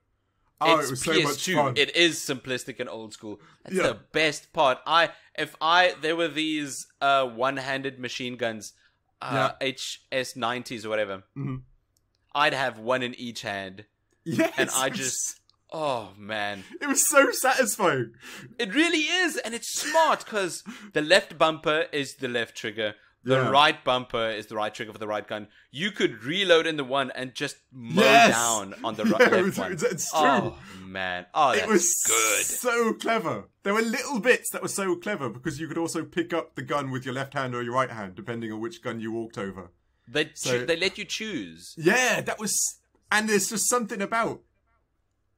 Oh, it was so much fun. It is simplistic and old school. That's the best part. There were these one-handed machine guns, HS90s or whatever. Mm-hmm. I'd have one in each hand. Yes. And oh man. It was so satisfying. It really is. And it's smart because the left bumper is the left trigger. The right bumper is the right trigger for the right gun. You could reload in the one and just mow down on the left one. It's true. Oh man. Oh, that's it was good. So clever. There were little bits that were so clever because you could also pick up the gun with your left hand or your right hand, depending on which gun you walked over. They let you choose. Yeah, that was... And there's just something about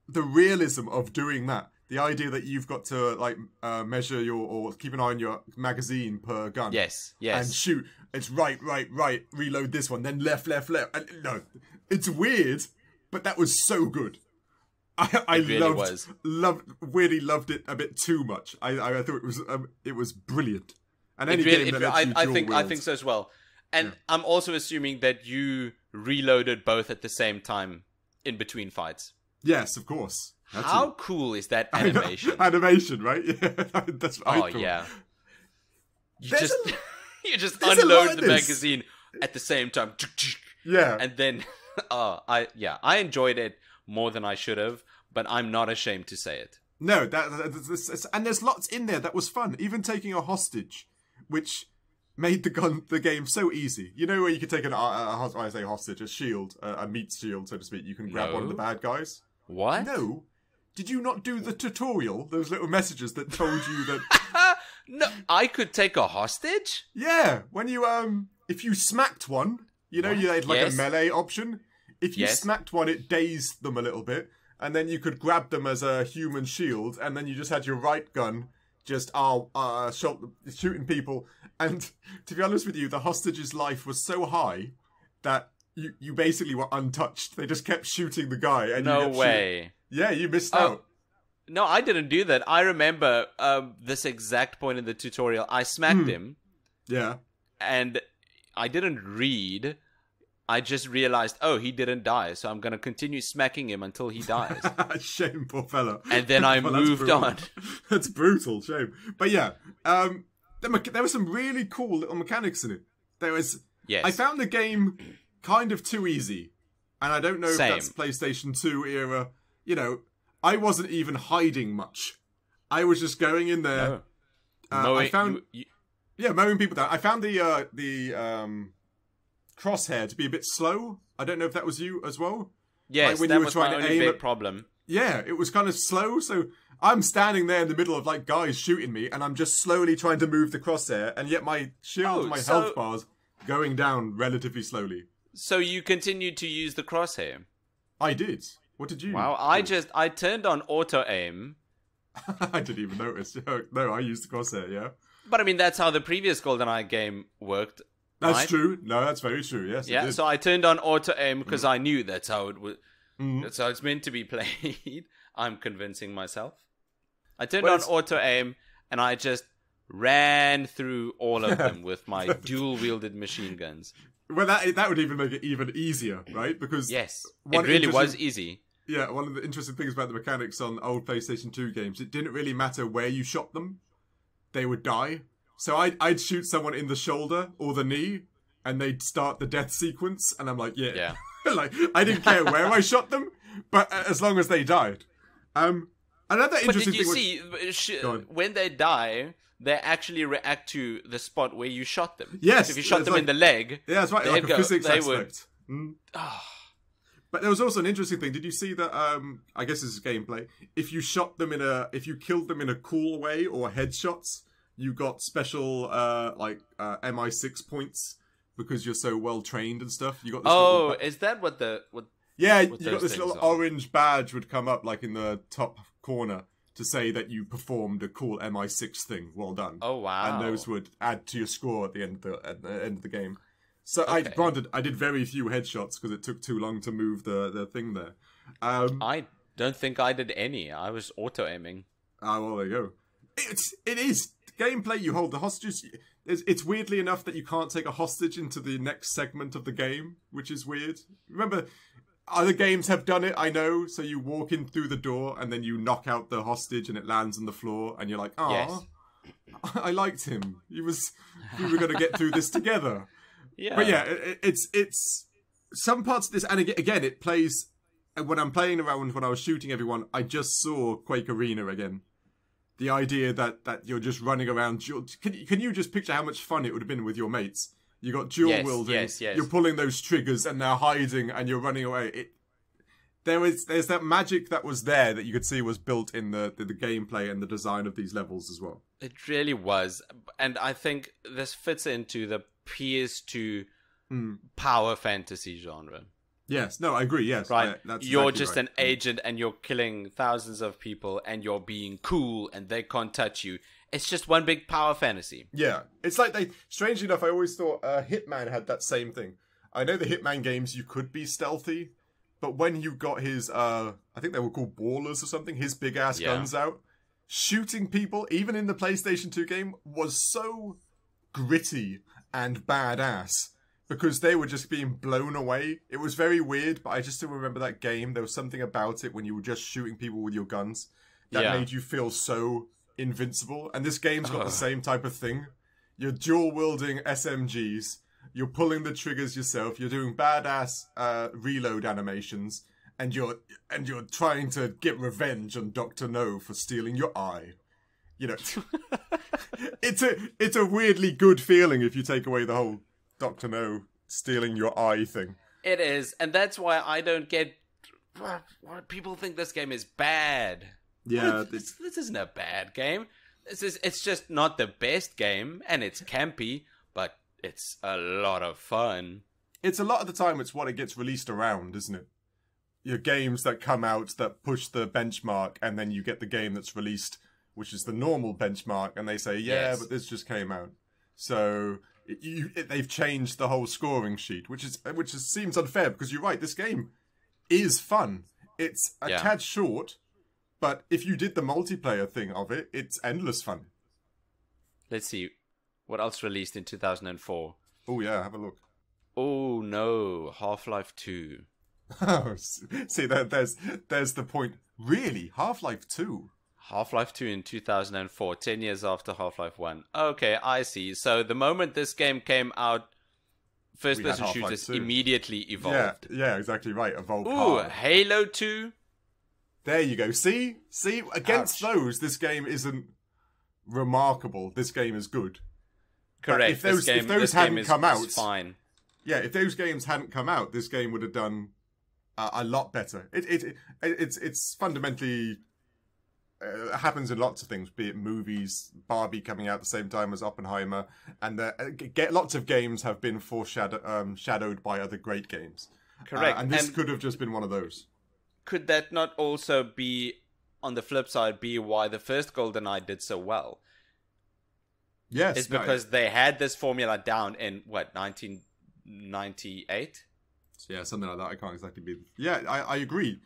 the realism of doing that. The idea that you've got to, like, measure or keep an eye on your magazine per gun. Yes. And shoot. It's right. Reload this one. Then left. And, no, it's weird, but that was so good. I really loved it a bit too much. I thought it was brilliant. And any game that lets you dual wield. I think so as well. And I'm also assuming that you reloaded both at the same time in between fights. Yes, of course. How cool is that animation? Animation, right? Yeah, that's what I thought. Yeah. You just unload the magazine at the same time. Yeah. And then, I enjoyed it more than I should have, but I'm not ashamed to say it. No, and there's lots in there that was fun. Even taking a hostage, which made the game so easy. You know where you could take a shield, a meat shield, so to speak. You can grab one of the bad guys. What? No. Did you not do the tutorial? Those little messages that told you that... No, I could take a hostage? Yeah, when you, if you smacked one, you know, you had like a melee option. If you smacked one, it dazed them a little bit, and then you could grab them as a human shield, and then you just had your right gun just shooting people. And to be honest with you, the hostage's life was so high that you basically were untouched. They just kept shooting the guy. And no way. Yeah, you missed out. No, I didn't do that. I remember this exact point in the tutorial. I smacked him. Yeah. And I didn't read. I just realized, he didn't die. So I'm going to continue smacking him until he dies. Shame, poor fella. And then I moved on. That's brutal, shame. But yeah, there were some really cool little mechanics in it. I found the game kind of too easy. And I don't know if that's PlayStation 2 era. You know, I wasn't even hiding much. I was just going in there. I found... mowing people down. I found the crosshair to be a bit slow. I don't know if that was you as well. Yes, like when that you were was trying my to only aim big problem. Yeah, it was kind of slow, so I'm standing there in the middle of like guys shooting me, and I'm just slowly trying to move the crosshair, and yet my shield and my health bars going down relatively slowly. So you continued to use the crosshair? I did. What did you? Wow, I turned on auto aim. I didn't even notice. No, I used the crosshair. Yeah. But I mean, that's how the previous GoldenEye game worked. That's right? true. No, that's very true. Yes. Yeah. So I turned on auto aim because I knew that's how it would. That's how it's meant to be played. I'm convincing myself. I turned on auto aim and I just ran through all of them with my dual-wielded machine guns. Well, that would even make it even easier, right? Because yes, it really was easy. Yeah, one of the interesting things about the mechanics on old PlayStation 2 games, it didn't really matter where you shot them; they would die. So I'd shoot someone in the shoulder or the knee, and they'd start the death sequence, and I'm like, yeah. Like I didn't care where I shot them, but as long as they died. Another interesting thing. But did you see when they die? They actually react to the spot where you shot them. Yes. So if you shot them in the leg... Yeah, that's right. Like a physics aspect. But there was also an interesting thing. Did you see that, I guess this is gameplay. If you killed them in a cool way or headshots, you got special, MI6 points because you're so well trained and stuff. You got this is that what the... Yeah, you got this little orange badge would come up like in the top corner to say that you performed a cool MI6 thing. Well done. Oh, wow. And those would add to your score at the end of the game. So, okay. I did very few headshots because it took too long to move the thing there. I don't think I did any. I was auto-aiming. Ah, well, there you go. It is. Gameplay, you hold the hostages. It's weirdly enough that you can't take a hostage into the next segment of the game, which is weird. Remember... Other games have done it, I know. So you walk in through the door and then you knock out the hostage and it lands on the floor and you're like, "Oh, yes. I liked him. We were going to get through this together." Yeah. But yeah, it's some parts of this, and again, it plays. When I'm playing around, when I was shooting everyone, I just saw Quake Arena again. The idea that you're just running around. Can you just picture how much fun it would have been with your mates? You got dual wielding. Yes. You're pulling those triggers, and they're hiding, and you're running away. There's that magic that was there that you could see was built in the gameplay and the design of these levels as well. It really was, and I think this fits into the PS2 power fantasy genre. Yes, no, I agree. Yes, right. You're exactly just an agent, and you're killing thousands of people, and you're being cool, and they can't touch you. It's just one big power fantasy. Yeah. It's like strangely enough, I always thought Hitman had that same thing. I know the Hitman games, you could be stealthy, but when you got his, I think they were called Ballers or something, his big-ass guns out, shooting people, even in the PlayStation 2 game, was so gritty and badass because they were just being blown away. It was very weird, but I just still remember that game. There was something about it when you were just shooting people with your guns that made you feel so... invincible, and this game's got the same type of thing. You're dual wielding SMGs, you're pulling the triggers yourself, you're doing badass reload animations, and you're trying to get revenge on Dr. No for stealing your eye. You know, it's a weirdly good feeling if you take away the whole Dr. No stealing your eye thing. It is, and that's why I don't get why people think this game is bad. Yeah, this isn't a bad game. It's just not the best game, and it's campy, but it's a lot of fun. It's a lot of the time, it's what it gets released around, isn't it? Your games that come out that push the benchmark, and then you get the game that's released, which is the normal benchmark, and they say, but this just came out. So they've changed the whole scoring sheet, which seems unfair, because you're right, this game is fun. It's a tad short. But if you did the multiplayer thing of it, it's endless fun. Let's see. What else released in 2004? Oh, yeah, have a look. Oh, no. Half-Life 2. Oh, see, there's the point. Really? Half-Life 2? Half-Life 2 in 2004, 10 years after Half-Life 1. Okay, I see. So the moment this game came out, first-person shooters immediately evolved. Yeah, exactly right. Evolved hard. Halo 2? There you go. See, against those, this game isn't remarkable. This game is good. Correct. If those hadn't come out, fine. Yeah, if those games hadn't come out, this game would have done a lot better. It's fundamentally happens in lots of things, be it movies, Barbie coming out at the same time as Oppenheimer, and lots of games have been shadowed by other great games. Correct. And this could have just been one of those. Could that not also be, on the flip side, be why the first GoldenEye did so well? Yes. It's because they had this formula down in, 1998? Yeah, something like that. I can't exactly be... Yeah, I agree.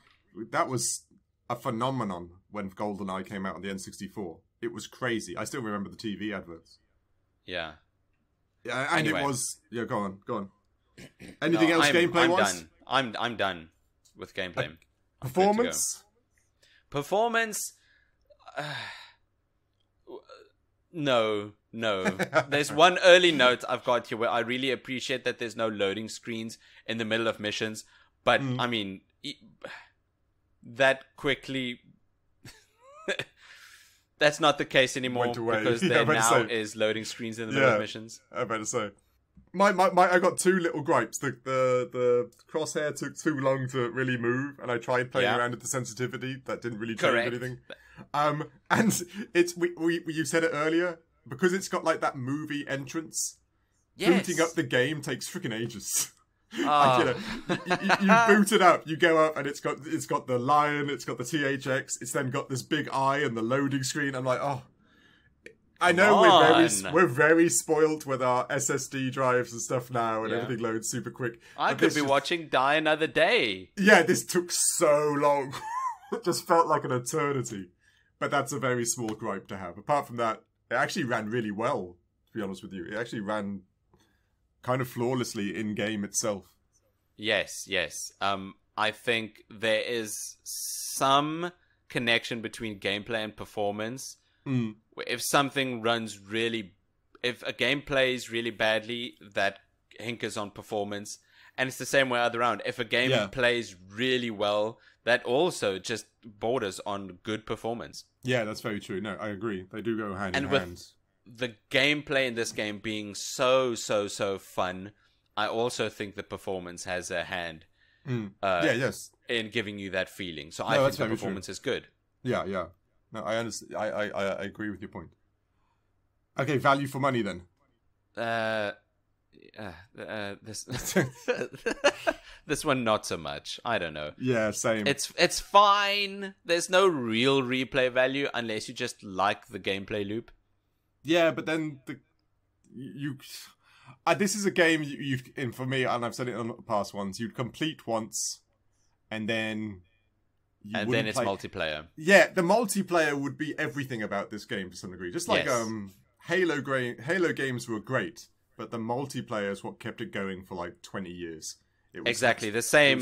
That was a phenomenon when GoldenEye came out on the N64. It was crazy. I still remember the TV adverts. Yeah. Yeah, and anyway. It was... Yeah, go on. Anything else gameplay-wise? I'm done with gameplay. Performance? Performance? No. There's one early note I've got here where I really appreciate that there's no loading screens in the middle of missions. But, I mean, that quickly... That's not the case anymore because there now is loading screens in the middle of missions. I'm about to say. I got two little gripes. The crosshair took too long to really move, and I tried playing around with the sensitivity. That didn't really change anything. And it's you said it earlier, because it's got like that movie entrance. Yes. Booting up the game takes freaking ages. Like, you boot it up, you go up, and it's got the lion, it's got the THX, it's then got this big eye and the loading screen. I'm like, oh. I know we're very spoiled with our SSD drives and stuff now, and everything loads super quick. I could be watching Die Another Day. Yeah, this took so long. It just felt like an eternity. But that's a very small gripe to have. Apart from that, it actually ran really well, to be honest with you. It actually ran kind of flawlessly in-game itself. Yes. I think there is some connection between gameplay and performance. If something runs if a game plays really badly, that hinkers on performance. And it's the same way other round. If a game plays really well, that also just borders on good performance. Yeah, that's very true. No, I agree. They do go hand in hand. And with the gameplay in this game being so fun, I also think the performance has a hand in giving you that feeling. So I think the performance is good. Yeah. No, I understand. I agree with your point. Okay, value for money then. This one not so much. I don't know. Yeah, same. It's fine. There's no real replay value unless you just like the gameplay loop. Yeah, but then this is a game and for me, and I've said it in the past ones, you'd complete once, and then it's multiplayer. Yeah, the multiplayer would be everything about this game to some degree. Just like Halo games were great, but the multiplayer is what kept it going for like 20 years. Exactly. The same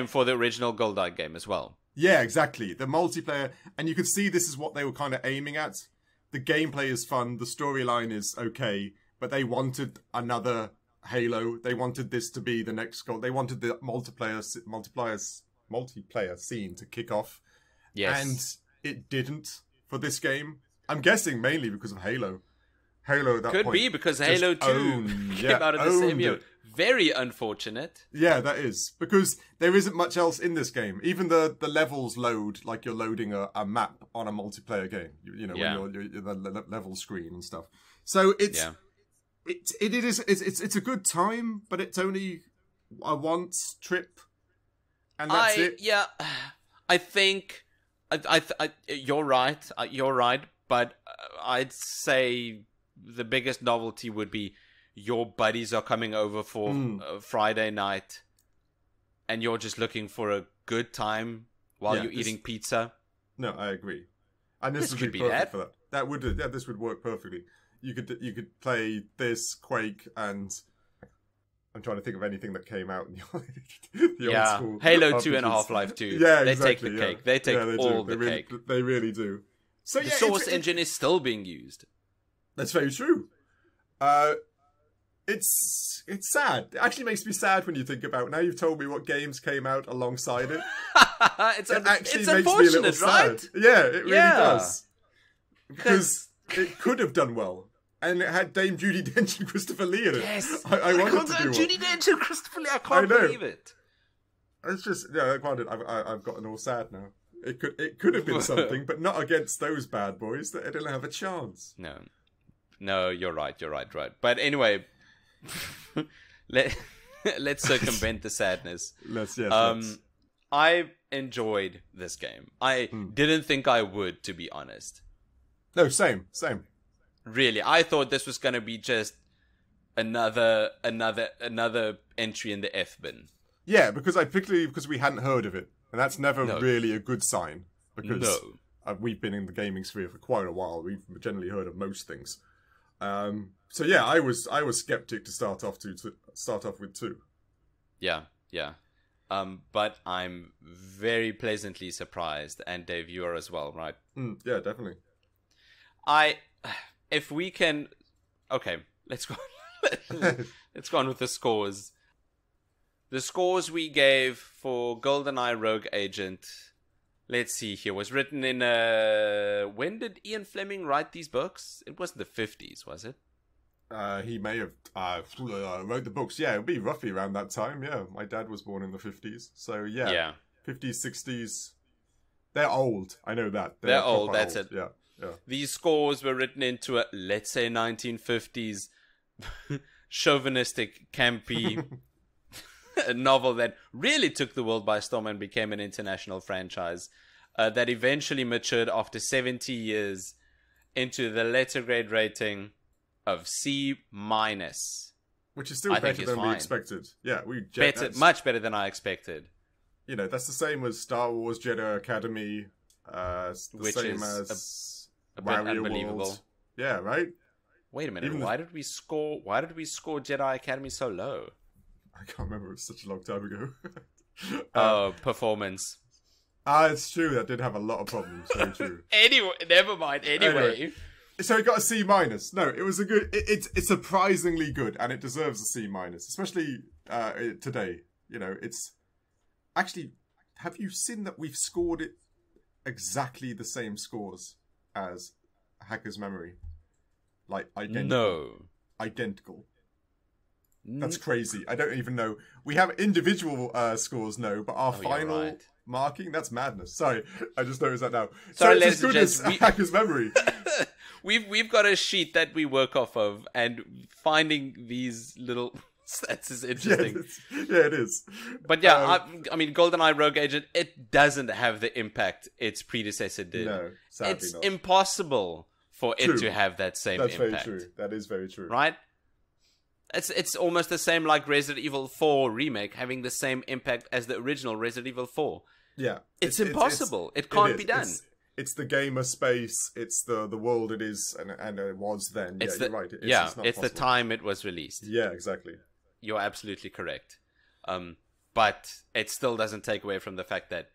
for the original GoldenEye game as well. Yeah, exactly. The multiplayer, and you could see this is what they were kind of aiming at. The gameplay is fun, the storyline is okay, but they wanted another Halo. They wanted this to be the next goal. They wanted the multiplayer scene to kick off. Yes. And it didn't for this game. I'm guessing mainly because of Halo. Halo at that point. Could be because Halo 2 came out of the same year. Very unfortunate. Yeah, that is. Because there isn't much else in this game. Even the levels load like you're loading a map on a multiplayer game. When you're the level screen and stuff. So it's a good time, but it's only a once trip. And that's it. Yeah, I think you're right. But I'd say the biggest novelty would be your buddies are coming over for Friday night, and you're just looking for a good time while you're eating pizza. No, I agree. And this would be perfect for that. This would work perfectly. You could play this, Quake, and I'm trying to think of anything that came out in the old school. Halo 2 and Half-Life 2. Yeah, they take the cake. They take all the cake. They really do. So the Source engine is still being used. That's very true. It's sad. It actually makes me sad when you think about it. Now you've told me what games came out alongside it. It's unfortunate, right? Sad. Yeah, it really does. Because it could have done well. And it had Dame Judi Dench and Christopher Lee in it. Yes. I wanted to do Judi Dench and Christopher Lee. I can't believe it. It's just, granted, I've gotten all sad now. It could have been something, but not against those bad boys. That didn't have a chance. No, you're right. Right. But anyway, let's circumvent the sadness. Let's. I enjoyed this game. I didn't think I would, to be honest. No, same. Really, I thought this was going to be just another entry in the F bin. Yeah, particularly because we hadn't heard of it, and that's never really a good sign. Because we've been in the gaming sphere for quite a while. We've generally heard of most things. So yeah, I was skeptic to start off with too. Yeah. But I'm very pleasantly surprised, and Dave, you are as well, right? Yeah, definitely. If we can, okay, let's go. Let's go on with the scores. The scores we gave for GoldenEye Rogue Agent, let's see here, was written in when did Ian Fleming write these books? It wasn't the 50s, was it? He may have wrote the books. Yeah, it would be roughly around that time. Yeah, my dad was born in the 50s. So yeah. 50s, 60s. They're old. I know that. They're old, that's old. it. Yeah. These scores were written into a, let's say, 1950s chauvinistic, campy novel that really took the world by storm and became an international franchise that eventually matured after 70 years into the letter grade rating of C-, which is still better than we expected. Yeah, much better than I expected. You know, that's the same as Star Wars Jedi Academy, which same is as a bit unbelievable. World. Yeah, right. Wait a minute. Why did we score Jedi Academy so low? I can't remember. It was such a long time ago. Performance. It's true. That did have a lot of problems. Very true. Anyway, never mind. Anyway. So it got a C-. No, it was a good. It's surprisingly good, and it deserves a C-, especially today. You know, it's actually. Have you seen that we've scored it exactly the same scores as Hacker's Memory? Like identical. No. Identical. That's crazy. I don't even know. We have individual scores, but our final marking, that's madness. Sorry, I just noticed that now. Sorry, so it's as good as Hacker's Memory. We've got a sheet that we work off of, and finding these little stats is interesting. Yeah, it is. But yeah, I mean, GoldenEye Rogue Agent, it doesn't have the impact its predecessor did. No, sadly it's not. Impossible for it to have that same impact. That's very true. That is very true. Right? It's almost the same like Resident Evil 4 Remake having the same impact as the original Resident Evil 4. Yeah. It's impossible. It can't be done. It's the gamer space. It's the world it is, and it was then. You're right. It's the time it was released. Yeah, exactly. You're absolutely correct. But it still doesn't take away from the fact that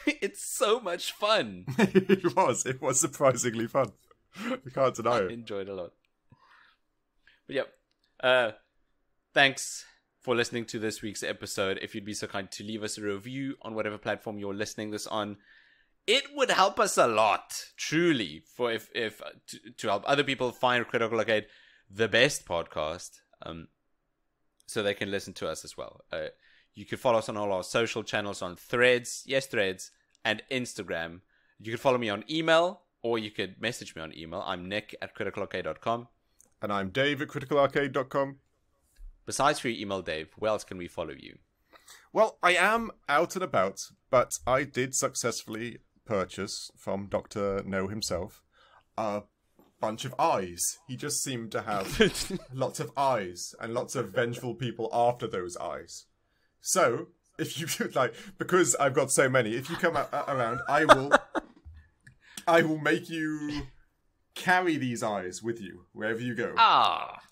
it's so much fun. It was surprisingly fun. You can't deny it. I enjoyed it a lot. But yep. Thanks for listening to this week's episode. If you'd be so kind to leave us a review on whatever platform you're listening this on, it would help us a lot, truly, for if to help other people find Critical Arcade the best podcast, so they can listen to us as well. You can follow us on all our social channels on Threads, and Instagram. You can follow me on email, or you could message me on email. I'm nick@criticalarcade.com. And I'm Dave at criticalarcade.com. Besides for your email, Dave, where else can we follow you? Well, I am out and about, but I did successfully purchase from Dr. No himself a bunch of eyes. He just seemed to have lots of eyes and lots of vengeful people after those eyes. So, if you because I've got so many, if you come around, I will make you carry these eyes with you wherever you go.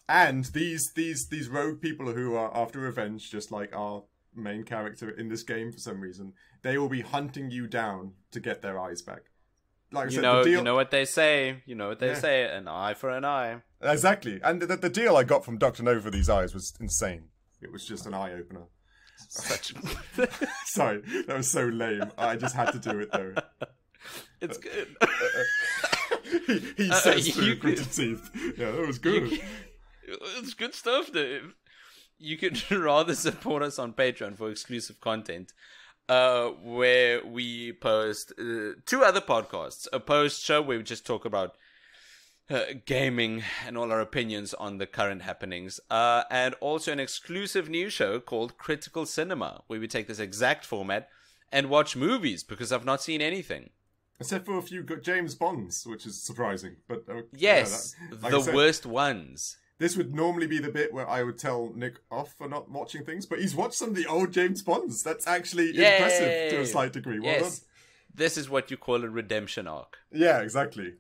And these rogue people who are after revenge, just like our main character in this game for some reason, they will be hunting you down to get their eyes back. Like I said, you know what they say. You know what they say. An eye for an eye. Exactly. And the deal I got from Dr. No for these eyes was insane. It was just an eye opener. Sorry, that was so lame. I just had to do it though. It's good. he says through gritted teeth. Yeah, that was good. It's good stuff, Dave. You could rather support us on Patreon for exclusive content. where we post 2 other podcasts. A post show where we just talk about gaming and all our opinions on the current happenings. And also an exclusive new show called Critical Cinema, where we take this exact format and watch movies, because I've not seen anything. Except for a few good James Bonds, which is surprising. But yes, like the said, worst ones. This would normally be the bit where I would tell Nick off for not watching things, but he's watched some of the old James Bonds. That's actually impressive to a slight degree. Well done. This is what you call a redemption arc. Yeah, exactly.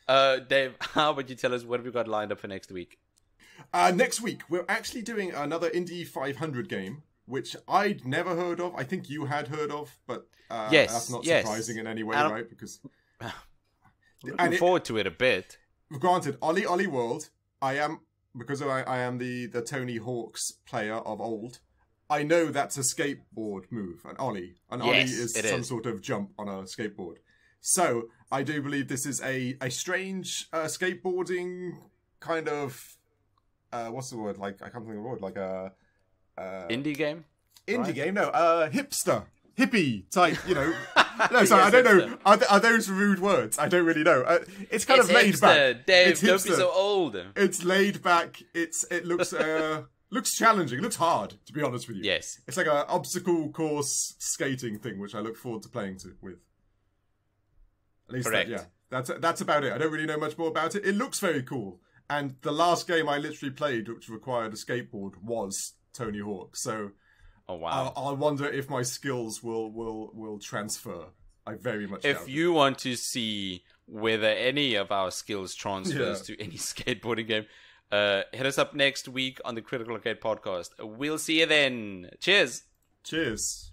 Dave, how about you tell us what have we got lined up for next week? Next week, we're actually doing another Indie 500 game, which I'd never heard of. I think you had heard of, but that's not surprising in any way, right? Because looking forward to it a bit. Granted, Ollie World, I am the Tony Hawk's player of old. I know that's a skateboard move, an Ollie. Ollie is some sort of jump on a skateboard. So I do believe this is a strange skateboarding kind of what's the word? Like, I can't think of the word. Like a indie game. Indie game? No, hipster, hippie type. You know. No, sorry, I don't know. Are those rude words? I don't really know. It's kind of laid back. Dave, don't be so old. It's laid back. It looks looks challenging. It looks hard, to be honest with you. Yes. It's like an obstacle course skating thing, which I look forward to playing with. At least correct. That's about it. I don't really know much more about it. It looks very cool. And the last game I literally played, which required a skateboard, was Tony Hawk. So, oh wow! I wonder if my skills will transfer. I very much. If you want to see whether any of our skills transfers to any skateboarding game, hit us up next week on the Critical Arcade podcast. We'll see you then. Cheers. Cheers.